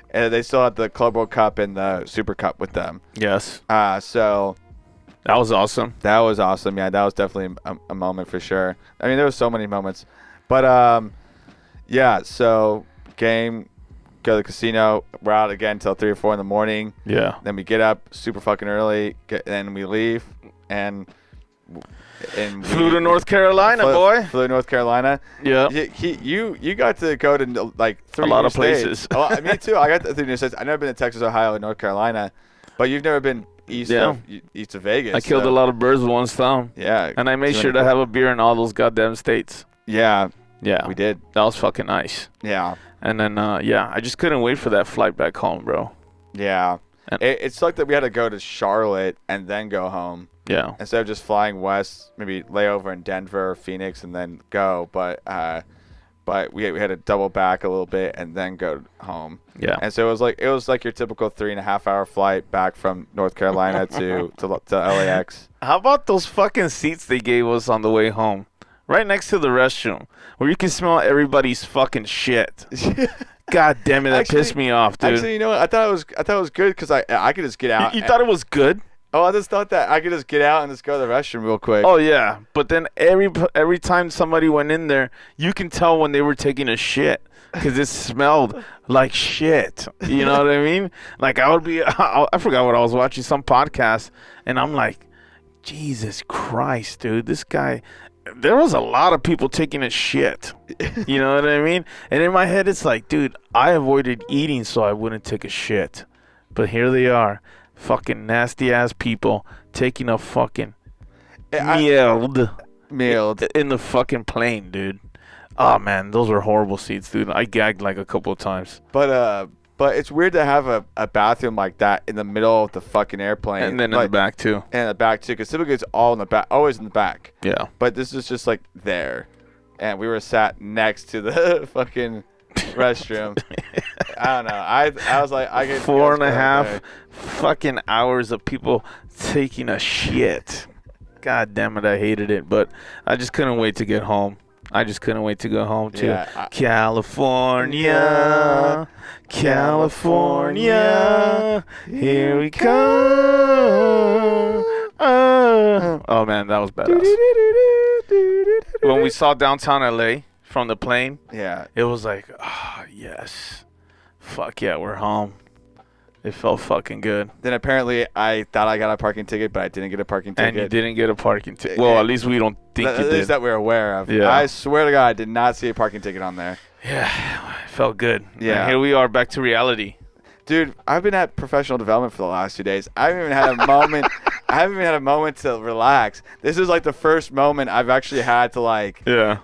And they still had the Club World Cup and the Super Cup with them. Yes. So that was awesome. Yeah, that was definitely a moment for sure. I mean, there were so many moments. But so game, go to the casino. We're out again until 3 or 4 in the morning. Yeah. Then we get up super fucking early, then we leave and flew to North Carolina, boy. Flew to North Carolina. Yeah. You got to go to like 3 a lot of places. Me too. I got to 3 new states. I've never been to Texas, Ohio, and North Carolina, but you've never been east of Vegas. I killed a lot of birds with one stone. Yeah. And I made sure to have a beer in all those goddamn states. Yeah. Yeah. We did. That was fucking nice. Yeah. And then I just couldn't wait for that flight back home, bro. Yeah. It sucked that we had to go to Charlotte and then go home. Yeah. Instead of just flying west, maybe lay over in Denver or Phoenix and then go. But we had to double back a little bit and then go home. Yeah. And so it was like your typical 3.5 hour flight back from North Carolina to LAX. How about those fucking seats they gave us on the way home? Right next to the restroom, where you can smell everybody's fucking shit. God damn it, that pissed me off, dude. Actually, you know what? I thought it was good because I could just get out. You thought it was good? Oh, I just thought that I could just get out and just go to the restroom real quick. Oh yeah, but then every time somebody went in there, you can tell when they were taking a shit because it smelled like shit. You know what I mean? Like I forgot what I was watching, some podcast, and I'm like, Jesus Christ, dude, this guy. There was a lot of people taking a shit. You know what I mean? And in my head, it's like, dude, I avoided eating so I wouldn't take a shit. But here they are, fucking nasty-ass people taking a fucking Mealed. In the fucking plane, dude. Oh, man, those were horrible seats, dude. I gagged like a couple of times. But it's weird to have a bathroom like that in the middle of the fucking airplane. And then in the back, too. And in the back, too, because typically it's all in the back, always in the back. Yeah. But this is just, like, there. And we were sat next to the fucking restroom. I don't know. I was like, I get 4.5 fucking hours of people taking a shit. God damn it, I hated it. But I just couldn't wait to get home. I just couldn't wait to go home to California. California, here we come. Oh, man, that was badass. When we saw downtown LA from the plane, it was like, yes. Fuck yeah, we're home. It felt fucking good. Then apparently I thought I got a parking ticket, but I didn't get a parking ticket. And you didn't get a parking ticket. Well, at least we don't think you did. At least that we're aware of. Yeah. I swear to God, I did not see a parking ticket on there. Yeah, it felt good. Yeah. And here we are back to reality. Dude, I've been at professional development for the last 2 days. I haven't even had a moment. I haven't even had a moment to relax. This is like the first moment I've actually had to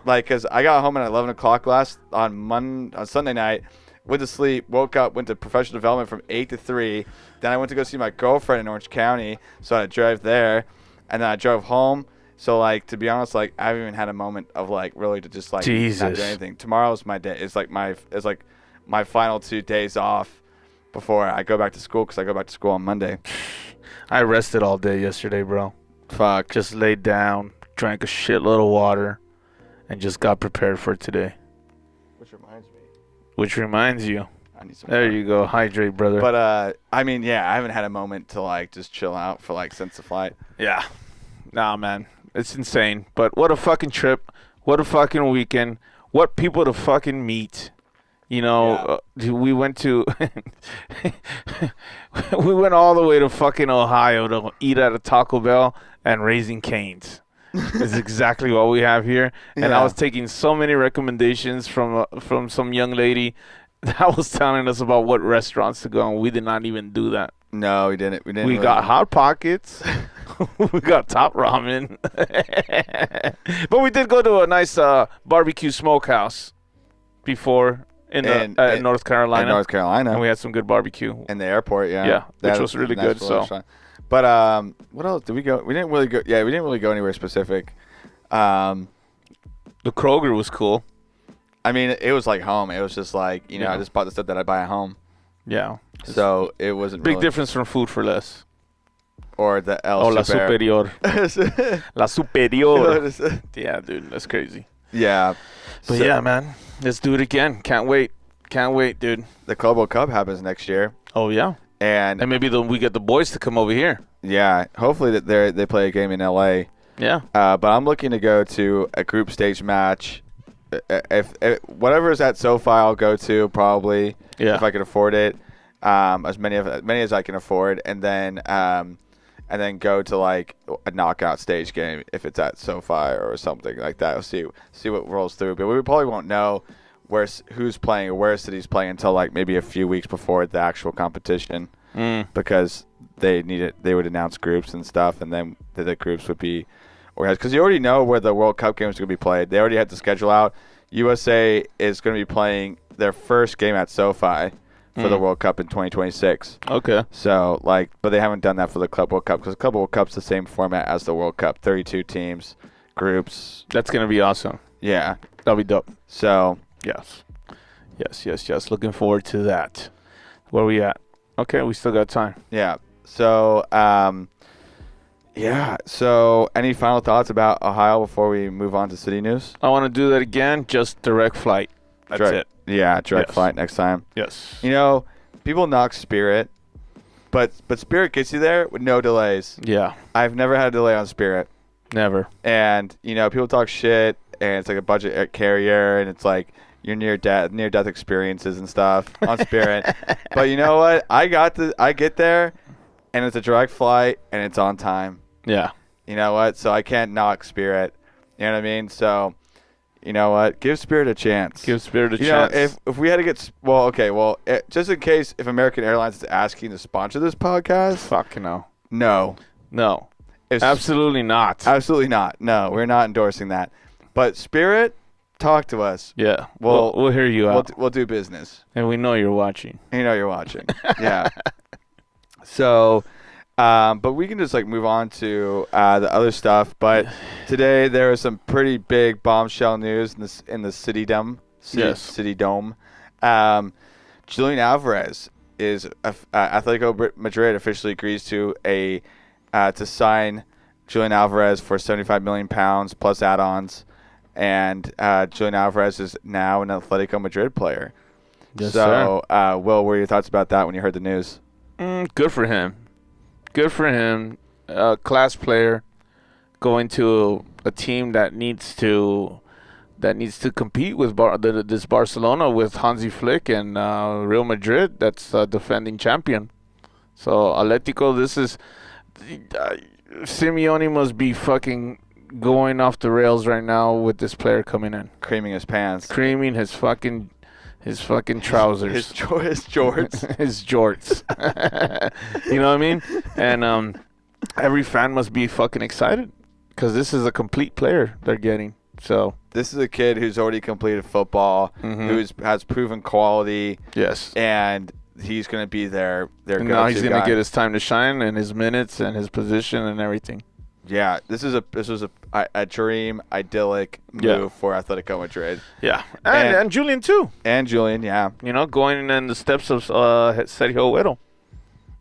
because I got home at 11 o'clock on Sunday night. Went to sleep, woke up, went to professional development from 8 to 3. Then I went to go see my girlfriend in Orange County, so I had to drive there. And then I drove home. So, like, to be honest, like, I haven't even had a moment of, like, really to just, like, not do anything. Tomorrow's my day. It's like my final 2 days off before I go back to school, because I go back to school on Monday. I rested all day yesterday, bro. Fuck. Just laid down, drank a shitload of water, and just got prepared for today. Which reminds you. I need some there water. You go. Hydrate, brother. But, I mean, yeah, I haven't had a moment to, like, just chill out for, like, since the flight. Yeah. Nah, man. It's insane. But what a fucking trip. What a fucking weekend. What people to fucking meet. You know, we went to we went all the way to fucking Ohio to eat at a Taco Bell and Raising Cane's. Is exactly what we have here. And I was taking so many recommendations from some young lady that was telling us about what restaurants to go, and we did not even do that. No, we didn't. We really got Hot Pockets. We got Top Ramen. But we did go to a nice barbecue smokehouse before in North Carolina. In North Carolina. And we had some good barbecue. In the airport, yeah. Yeah, which was really good. So. But what else did we go? We didn't really go. Yeah, we didn't really go anywhere specific. The Kroger was cool. I mean, it was like home. It was just like, I just bought the stuff that I buy at home. Yeah. So it wasn't big difference from Food for Less. Or the La Superior. La Superior. Yeah, dude, that's crazy. Yeah. But yeah, man, let's do it again. Can't wait. Can't wait, dude. The Club World Cup happens next year. Oh, yeah. And maybe we get the boys to come over here. Yeah, hopefully that they play a game in LA. Yeah. But I'm looking to go to a group stage match. If whatever is at SoFi, I'll go to probably. Yeah. If I can afford it, as many as I can afford, and then go to like a knockout stage game if it's at SoFi or something like that. We'll see what rolls through. But we probably won't know who's playing or where city's playing until like maybe a few weeks before the actual competition, because they would announce groups and stuff, and then the groups would be organized, because you already know where the World Cup games are going to be played. They already had the schedule out. USA is going to be playing their first game at SoFi for the World Cup in 2026. Okay. So but they haven't done that for the Club World Cup, because the Club World Cup's the same format as the World Cup, 32 teams, groups. That's going to be awesome. Yeah, that'll be dope. So. Yes. Looking forward to that. Where we at? Okay, we still got time. Yeah. So, So, any final thoughts about Ohio before we move on to city news? I want to do that again. Just direct flight. That's it. Yeah, direct flight next time. Yes. People knock Spirit, but Spirit gets you there with no delays. Yeah. I've never had a delay on Spirit. Never. And people talk shit, and it's like a budget carrier, and it's like your near death experiences and stuff on Spirit. But you know what? I get there, and it's a direct flight, and it's on time. Yeah. You know what? So I can't knock Spirit. You know what I mean? So, you know what? Give Spirit a chance. Give Spirit a chance. If we had to get just in case if American Airlines is asking to sponsor this podcast. Fuck no. No. Absolutely not. Absolutely not. No, we're not endorsing that. But Spirit, talk to us. Yeah, we'll hear you out. We'll do business. And we know you're watching. You're watching. Yeah. So, but we can just like move on to the other stuff. But today there was some pretty big bombshell news in the City Dome. City Dome. Julian Alvarez is Atletico Madrid officially agrees to to sign Julian Alvarez for £75 million plus add-ons, and Julian Alvarez is now an Atletico Madrid player. Yes, sir. Will, what were your thoughts about that when you heard the news? Good for him. Good for him. Class player going to a team that needs to compete with this Barcelona with Hansi Flick and Real Madrid. That's defending champion. So Atletico, this is Simeone must be fucking going off the rails right now with this player coming in, creaming his pants, creaming his fucking trousers, his jorts, his jorts. You know what I mean? And every fan must be fucking excited because this is a complete player they're getting. So this is a kid who's already completed football, who has proven quality. Yes, and he's going to be there. Now he's going to get his time to shine and his minutes and his position and everything. Yeah, this was a dream, idyllic move for Atletico Madrid. Yeah, and Julian too. And Julian, yeah. You know, going in the steps of Sergio Agüero.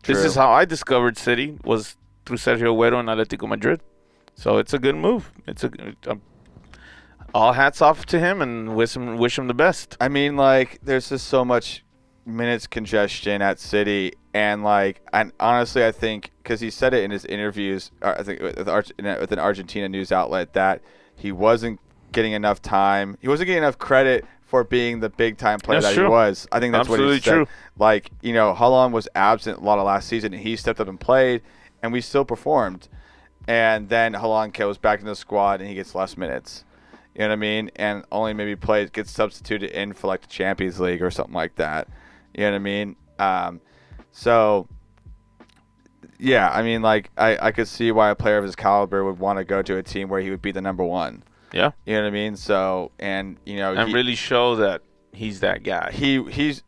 This is how I discovered City, was through Sergio Agüero and Atletico Madrid. So it's a good move. It's all hats off to him and wish him the best. I mean, like, there's just so much minutes congestion at City, and honestly, I think because he said it in his interviews, I think with an Argentina news outlet, that he wasn't getting enough time. He wasn't getting enough credit for being the big time player he was. I think that's absolutely what he said. True. Like, Holland was absent a lot of last season, and he stepped up and played, and we still performed. And then Holland goes back in the squad, and he gets less minutes. You know what I mean? And only maybe gets substituted in for like the Champions League or something like that. You know what I mean? So, yeah, I mean, like, I could see why a player of his caliber would want to go to a team where he would be the number one. Yeah. You know what I mean? So, and really show that he's that guy. He's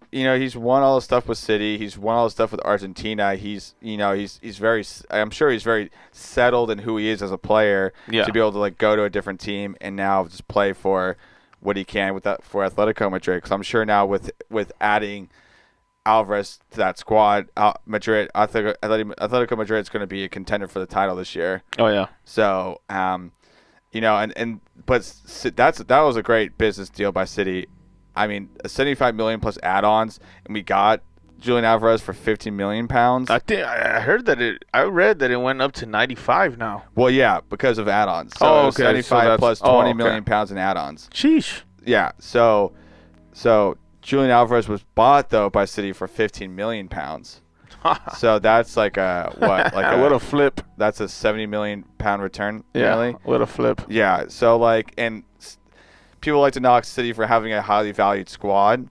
won all the stuff with City. He's won all the stuff with Argentina. He's very, I'm sure he's very settled in who he is as a player to be able to like go to a different team and now just play for what he can for Atletico Madrid. Because I'm sure now with adding Alvarez to that squad, Atletico Madrid is going to be a contender for the title this year. Oh yeah. So, but that was a great business deal by City. I mean, $75 million plus add-ons, and we got Julian Alvarez for £15 million. I read that it went up to 95 now. Well, yeah, because of add-ons. So okay. 75 plus £20 million in add-ons. Sheesh. Yeah. So Julian Alvarez was bought though by City for £15 million. So that's like what a flip. That's a £70 million return. Yeah. Really? What a flip. Yeah. So and people like to knock City for having a highly valued squad,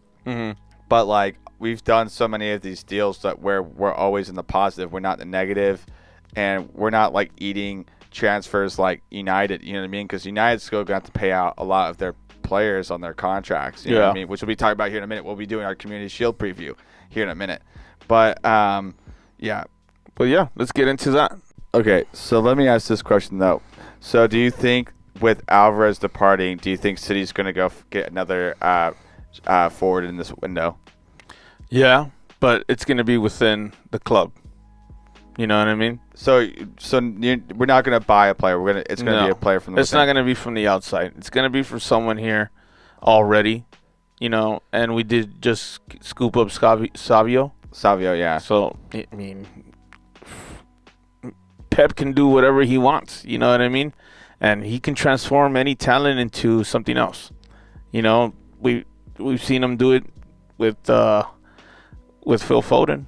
but like we've done so many of these deals that where we're always in the positive, we're not in the negative, and we're not like eating transfers like United. You know what I mean? Because United's still going to have to pay out a lot of their players on their contracts. You know what I mean? Which we'll be talking about here in a minute. We'll be doing our Community Shield preview here in a minute. But yeah. But yeah, let's get into that. Okay, so let me ask this question though. So do you think, with Alvarez departing, do you think City's going to go get another forward in this window? Yeah, but it's going to be within the club. You know what I mean? So we're not going to buy a player. It's going to be a player from the. It's not going to be from the outside. It's going to be from someone here already. And we did just scoop up Savio. Savio, yeah. So I mean, Pep can do whatever he wants. You know what I mean? And he can transform any talent into something else. We've seen him do it with Phil Foden.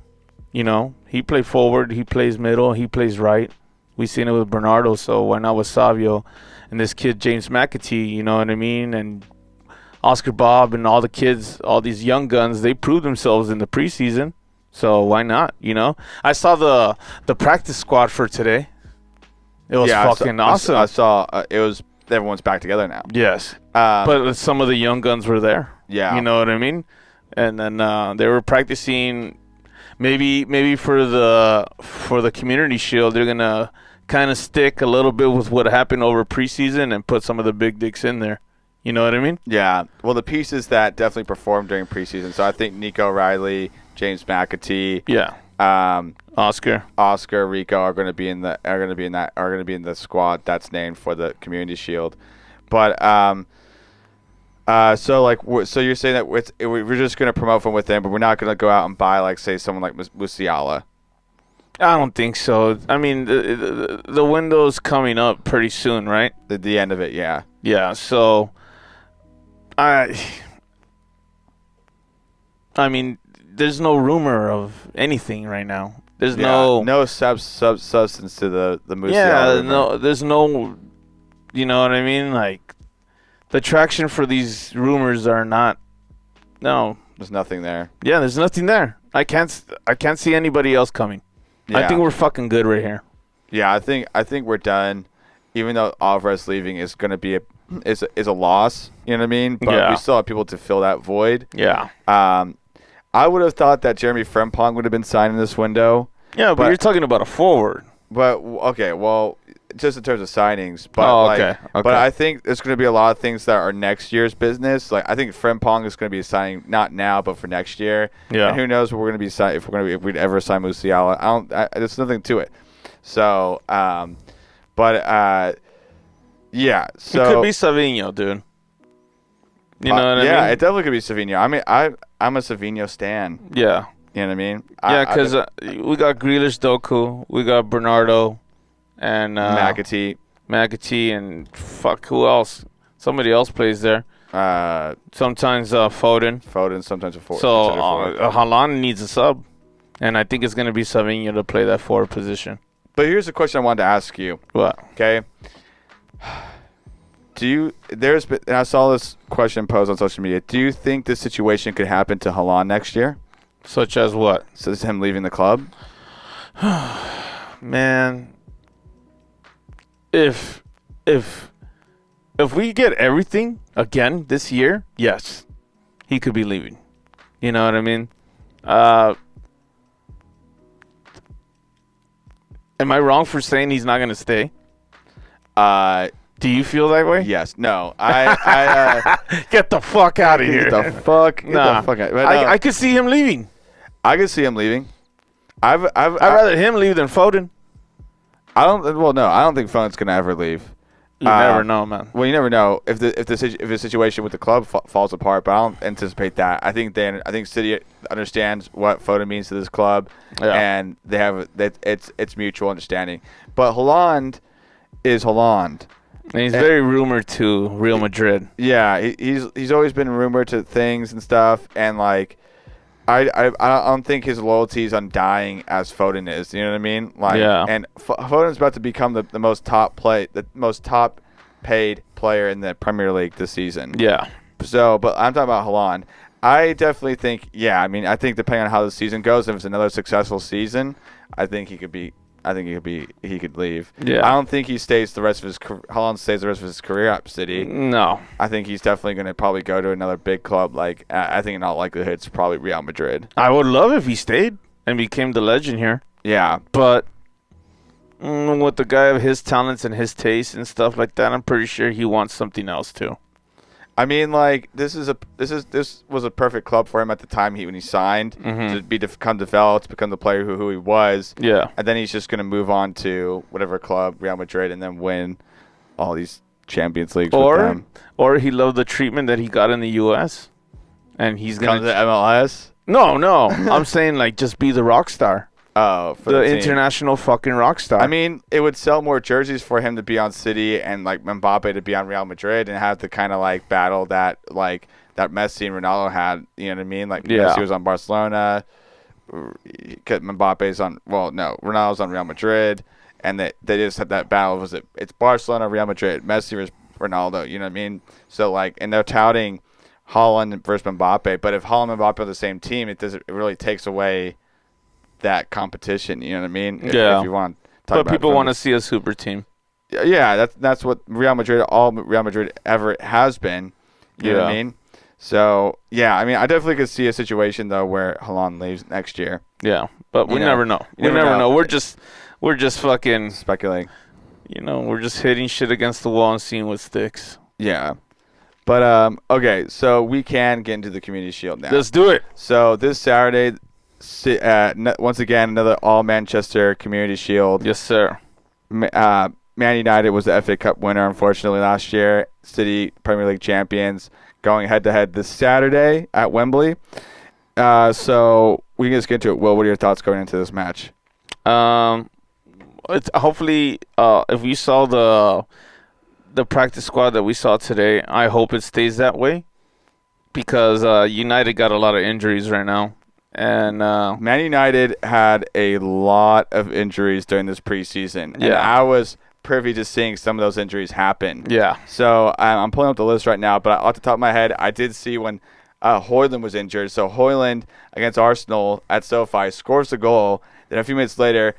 He plays forward, he plays middle, he plays right. We've seen it with Bernardo, so why not with Savio? And this kid, James McAtee, you know what I mean? And Oscar Bob and all the kids, all these young guns, they proved themselves in the preseason. So why not, I saw the practice squad for today. It was fucking awesome. I saw it was everyone's back together now. Yes. But some of the young guns were there. Yeah. You know what I mean? And then they were practicing. Maybe for the Community Shield, they're gonna kind of stick a little bit with what happened over preseason and put some of the big dicks in there. You know what I mean? Yeah. Well, the pieces that definitely performed during preseason. So I think Nico Riley, James McAtee, Oscar, Rico are going to be in the squad that's named for the Community Shield. But so you're saying that we're just going to promote from within, but we're not going to go out and buy, like, say, someone like Musiala. I don't think so. I mean, the window's coming up pretty soon, right? The end of it, yeah. Yeah. So, I mean, there's no rumor of anything right now. There's no substance to the Musiala. Yeah. rumor. No. There's no. You know what I mean? Like, the traction for these rumors are not. No. There's nothing there. Yeah. There's nothing there. I can't see anybody else coming. Yeah. I think we're fucking good right here. Yeah, I think we're done. Even though Alvarez leaving is going to be a loss, you know what I mean? But we still have people to fill that void. Yeah. I would have thought that Jeremy Frimpong would have been signed in this window. Yeah, but you're talking about a forward. But okay, well, just in terms of signings. But okay. But I think there's going to be a lot of things that are next year's business. Like, I think Frimpong is going to be signing not now, but for next year. Yeah. And who knows what we're going to be signing if we'd ever sign Musiala. There's nothing to it. So, yeah. So it could be Savinho, dude. You know what I mean? Yeah, it definitely could be Savinho. I mean, I'm a Savinho stan. Yeah. You know what I mean? Yeah, because we got Grealish, Doku, we got Bernardo, and McAtee, and fuck, who else? Somebody else plays there. Sometimes Foden. Sometimes a forward. So Haaland needs a sub, and I think it's going to be Savinho to play that forward position. But here's a question I wanted to ask you. What? Okay. I saw this question posed on social media. Do you think this situation could happen to Haaland next year? Such as what? So is him leaving the club? Man, if we get everything again this year, yes, he could be leaving. You know what I mean? Am I wrong for saying he's not going to stay? Do you feel that way? Yes. No. I get the fuck out of here. Get the fuck out. I could see him leaving. I could see him leaving. I'd rather him leave than Foden. I don't think Foden's gonna ever leave. You never know, man. Well, you never know if the situation with the club falls apart, but I don't anticipate that. I think City understands what Foden means to this club, and they have it's mutual understanding. But Haaland is Haaland. And he's very rumored to Real Madrid. Yeah, he's always been rumored to things and stuff, and like I don't think his loyalty is undying as Foden is. You know what I mean? Like, and Foden's about to become the most top paid player in the Premier League this season. Yeah. So, but I'm talking about Haaland. I definitely think, I think depending on how the season goes, if it's another successful season, I think he could leave. Yeah. I don't think he stays the rest of his Haaland stays the rest of his career at City. No. I think he's definitely going to probably go to another big club. Like, I think in all likelihood it's probably Real Madrid. I would love if he stayed and became the legend here. Yeah. But with the guy of his talents and his taste and stuff like that, I'm pretty sure he wants something else too. I mean, like, this was a perfect club for him at the time when he signed to become developed, become the player who he was. Yeah. And then he's just going to move on to whatever club, Real Madrid, and then win all these Champions Leagues with them. Or he loved the treatment that he got in the U.S. and he's going to MLS? No. I'm saying, like, just be the rock star. Oh, for the international fucking rock star. I mean, it would sell more jerseys for him to be on City and like Mbappe to be on Real Madrid and have the kind of like battle that like that Messi and Ronaldo had. You know what I mean? Like Messi was on Barcelona, Mbappe's on. Well, no, Ronaldo's on Real Madrid, and they just had that battle. It's Barcelona, Real Madrid, Messi versus Ronaldo. You know what I mean? So like, and they're touting Haaland versus Mbappe, but if Haaland and Mbappe are the same team, it really takes away that competition, you know what I mean? If you want to talk but people want to see a super team. Yeah, that's what all Real Madrid ever has been. You know what I mean? So, yeah, I mean, I definitely could see a situation, though, where Haaland leaves next year. Yeah, but we never know. We never know. We're just fucking speculating. We're just hitting shit against the wall and seeing what sticks. Yeah. But, okay, so we can get into the Community Shield now. Let's do it. So this Saturday, once again, another all-Manchester Community Shield. Yes, sir. Man United was the FA Cup winner, unfortunately, last year. City Premier League champions, going head-to-head this Saturday at Wembley. So we can just get into it. Will, what are your thoughts going into this match? It's hopefully, if we saw the practice squad that we saw today, I hope it stays that way, because United got a lot of injuries right now. And Man United had a lot of injuries during this preseason. And I was privy to seeing some of those injuries happen. Yeah. So I'm pulling up the list right now, but off the top of my head, I did see when Højlund was injured. So Højlund against Arsenal at SoFi scores the goal. Then a few minutes later,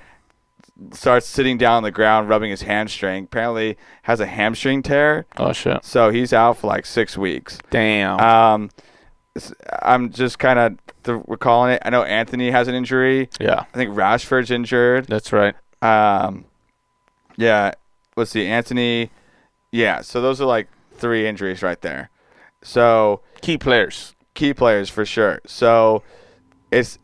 starts sitting down on the ground, rubbing his hamstring. Apparently has a hamstring tear. Oh, shit. So he's out for like 6 weeks. Damn. I'm just kind of recalling it. I know Anthony has an injury. Yeah. I think Rashford's injured. That's right. Yeah. Let's see. Anthony. Yeah. So those are like 3 injuries right there. So key players for sure. So if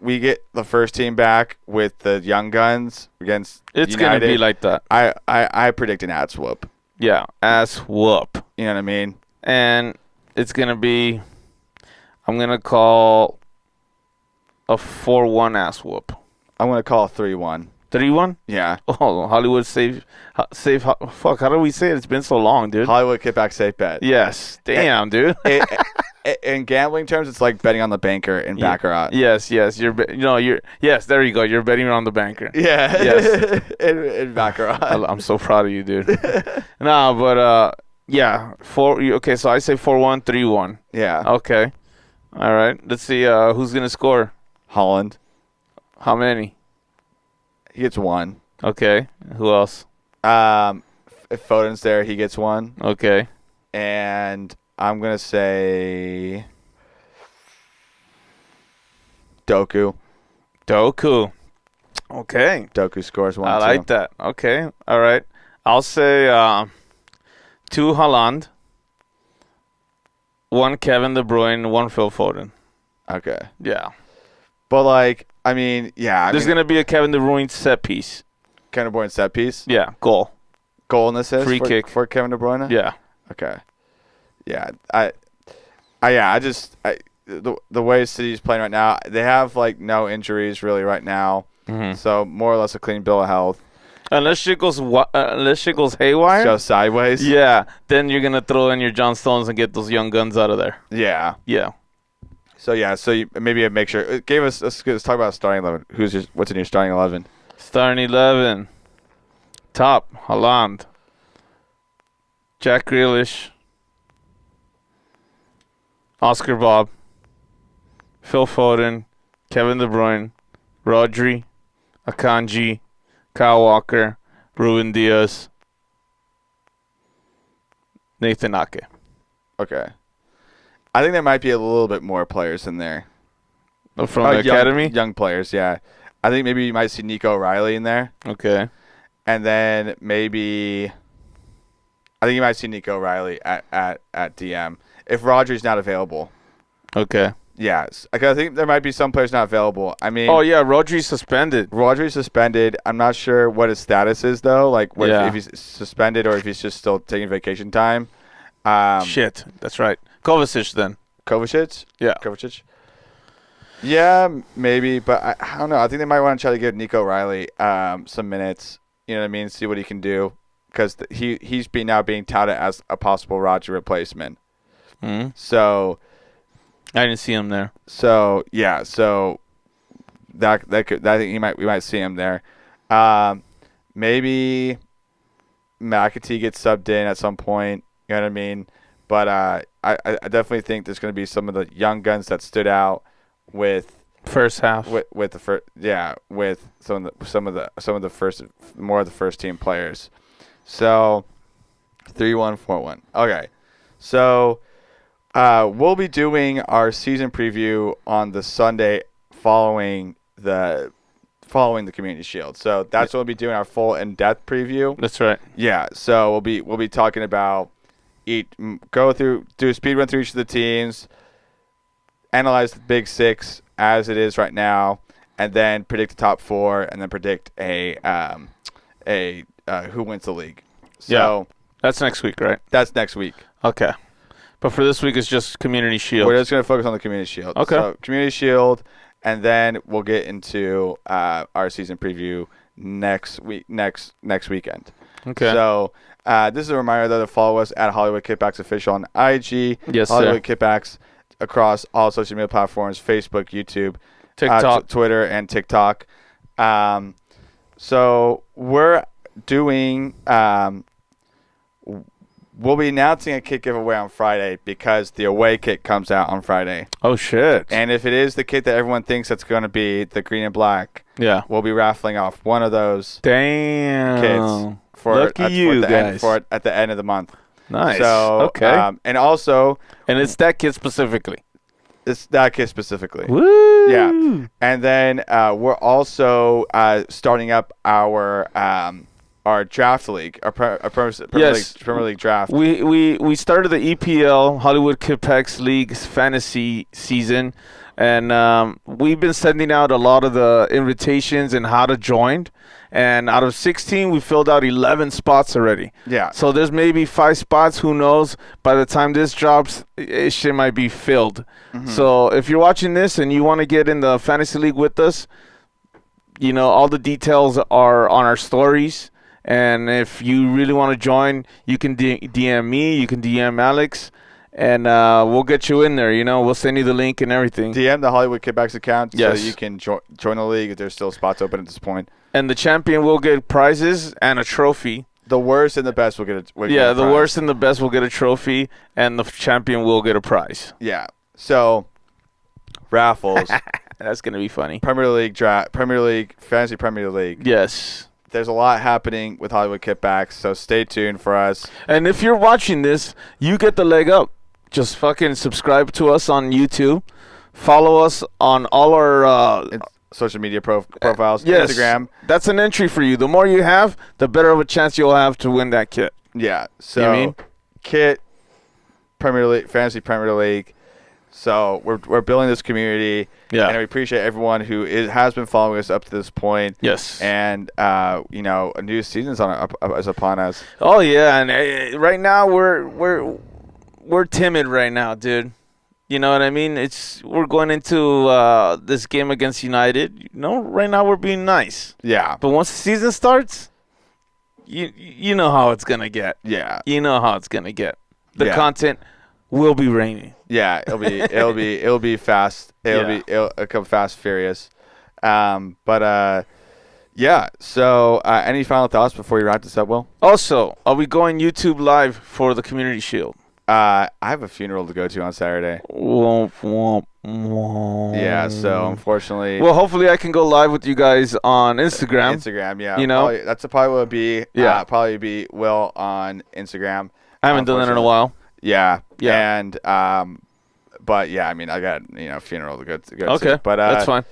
we get the first team back with the young guns against it's United, gonna be like that. I predict an ass whoop. Yeah, ass whoop. You know what I mean? And it's gonna be, I'm gonna call a 4-1 ass whoop. I'm gonna call a 3-1. 3-1? Yeah. Oh, Hollywood save. Fuck, how do we say it? It's been so long, dude. Hollywood Kippax safe bet. Yes. Damn, dude. In gambling terms, it's like betting on the banker in Baccarat. Yes. Yes, there you go. You're betting on the banker. Yeah. Yes. in Baccarat. I'm so proud of you, dude. No, but yeah, okay, so I say 4-1, 3-1. Yeah. Okay. All right. Let's see who's going to score. Haaland. How many? He gets 1. Okay. Who else? If Foden's there, he gets 1. Okay. And I'm going to say Doku. Okay. Doku scores 1, I like that. Okay. All right. I'll say 2 Haaland, 1 Kevin De Bruyne, 1 Phil Foden. Okay. Yeah. But, there's going to be a Kevin De Bruyne set piece. Kevin De Bruyne set piece? Yeah. Goal and assist? Free kick. For Kevin De Bruyne? Yeah. Okay. Yeah. The way City's playing right now, they have, no injuries really right now. Mm-hmm. So, more or less a clean bill of health. Unless shit goes haywire. Just sideways. Yeah. Then you're going to throw in your John Stones and get those young guns out of there. Yeah. Yeah. So you maybe make sure. Let's talk about starting 11. What's in your starting 11? Starting 11. Top, Haaland. Jack Grealish. Oscar Bob. Phil Foden. Kevin De Bruyne. Rodri. Akanji. Kyle Walker. Ruben Diaz. Nathan Ake. Okay. I think there might be a little bit more players in there. From the academy? Young players, yeah. I think maybe you might see Nico O'Reilly in there. Okay. And then maybe I think you might see Nico O'Reilly at DM if Rodri's not available. Okay. Yes. I think there might be some players not available. I mean, oh, yeah, Rodri's suspended. I'm not sure what his status is, though. If he's suspended or if he's just still taking vacation time. Shit. That's right. Kovacic, then. Kovacic? Yeah. Kovacic? Yeah, maybe. But I don't know. I think they might want to try to give Nico O'Reilly some minutes. You know what I mean? See what he can do. Because he's now being touted as a possible Rodri replacement. Mm-hmm. So I didn't see him there. So yeah, that could, I think we might see him there. Maybe McAtee gets subbed in at some point. You know what I mean? But I definitely think there's going to be some of the young guns that stood out with first half with the first with some of the first team players. So 3-1-4-1. Okay, so we'll be doing our season preview on the Sunday following the Community Shield. So that's when we'll be doing our full in-depth preview. That's right. Yeah. So we'll be talking about do a speed run through each of the teams, analyze the Big Six as it is right now, and then predict the top four, and then predict a who wins the league. So that's next week, right? That's next week. Okay. But for this week, it's just Community Shield. We're just going to focus on the Community Shield. Okay. So Community Shield, and then we'll get into our season preview next weekend. Okay. So this is a reminder, though, to follow us at Hollywood Kippax Official on IG. Yes, Hollywood sir. Kippax across all social media platforms, Facebook, YouTube, TikTok. Twitter, and TikTok. So we're doing we'll be announcing a kit giveaway on Friday because the away kit comes out on Friday. Oh, shit. And if it is the kit that everyone thinks that's going to be the green and black, we'll be raffling off one of those kits at the end of the month. Nice. So, okay. And also... And it's that kit specifically. It's that kit specifically. Woo! Yeah. And then we're also starting up our draft league, our Premier League draft. We started the EPL, Hollywood Kippax League fantasy season, and we've been sending out a lot of the invitations and how to join. And out of 16, we filled out 11 spots already. Yeah. So there's maybe 5 spots. Who knows? By the time this drops, shit might be filled. Mm-hmm. So if you're watching this and you want to get in the fantasy league with us, all the details are on our stories. And if you really want to join, you can DM me, you can DM Alex, and we'll get you in there. We'll send you the link and everything. DM the Hollywood Kippax account so you can join the league if there's still spots open at this point. And the champion will get prizes and a trophy. The worst and the best will get a prize. The worst and the best will get a trophy, and the champion will get a prize. Yeah. So, raffles. That's going to be funny. Premier League draft, Fantasy Premier League. Yes. There's a lot happening with Hollywood Kippax, so stay tuned for us. And if you're watching this, you get the leg up. Just fucking subscribe to us on YouTube. Follow us on all our social media profiles. Yes, Instagram. That's an entry for you. The more you have, the better of a chance you'll have to win that kit. Yeah. So, kit, Premier League, Fantasy Premier League. So we're building this community, and we appreciate everyone who has been following us up to this point. Yes, and a new season's is upon us. Oh yeah, and right now we're timid right now, dude. You know what I mean? We're going into this game against United. Right now we're being nice. Yeah, but once the season starts, you know how it's gonna get. Yeah, you know how it's gonna get. The content will be raining. Yeah, it'll be fast. It'll come fast, furious. So any final thoughts before you wrap this up, Will? Also, are we going YouTube live for the Community Shield? I have a funeral to go to on Saturday. Womp, womp, womp. Yeah, so unfortunately. Well, hopefully I can go live with you guys on Instagram. Yeah. Probably, that's probably what it be. Yeah. Probably be Will on Instagram. I haven't done that in a while. Yeah. And but yeah, I mean, I got funeral to go to. Okay, but that's fine.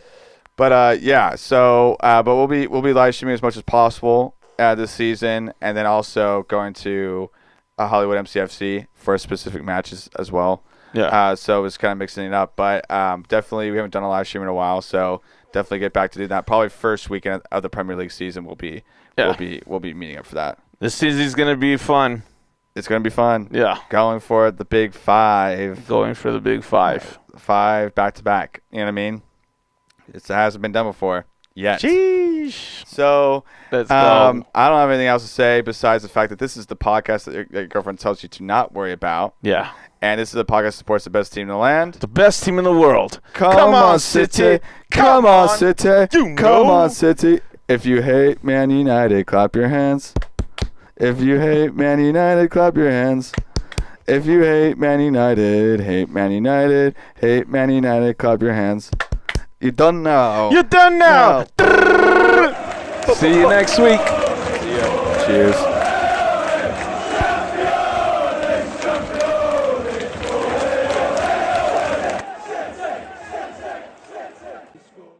But but we'll be live streaming as much as possible this season, and then also going to Hollywood MCFC for specific matches as well. Yeah. So it's kind of mixing it up, but definitely we haven't done a live stream in a while, so definitely get back to do that. Probably first weekend of the Premier League season we'll be meeting up for that. This season's gonna be fun. It's going to be fun. Yeah. Going for the big 5. Going for the big 5. 5 back-to-back. You know what I mean? It hasn't been done before yet. Sheesh. So, let's go. I don't have anything else to say besides the fact that this is the podcast that your girlfriend tells you to not worry about. Yeah. And this is the podcast that supports the best team in the land. The best team in the world. Come on, City. Come on, City. Come on, City. If you hate Man United, clap your hands. If you hate Man United, clap your hands. If you hate Man United, hate Man United, clap your hands. You done now. You're done now. See you next week. See ya. Cheers.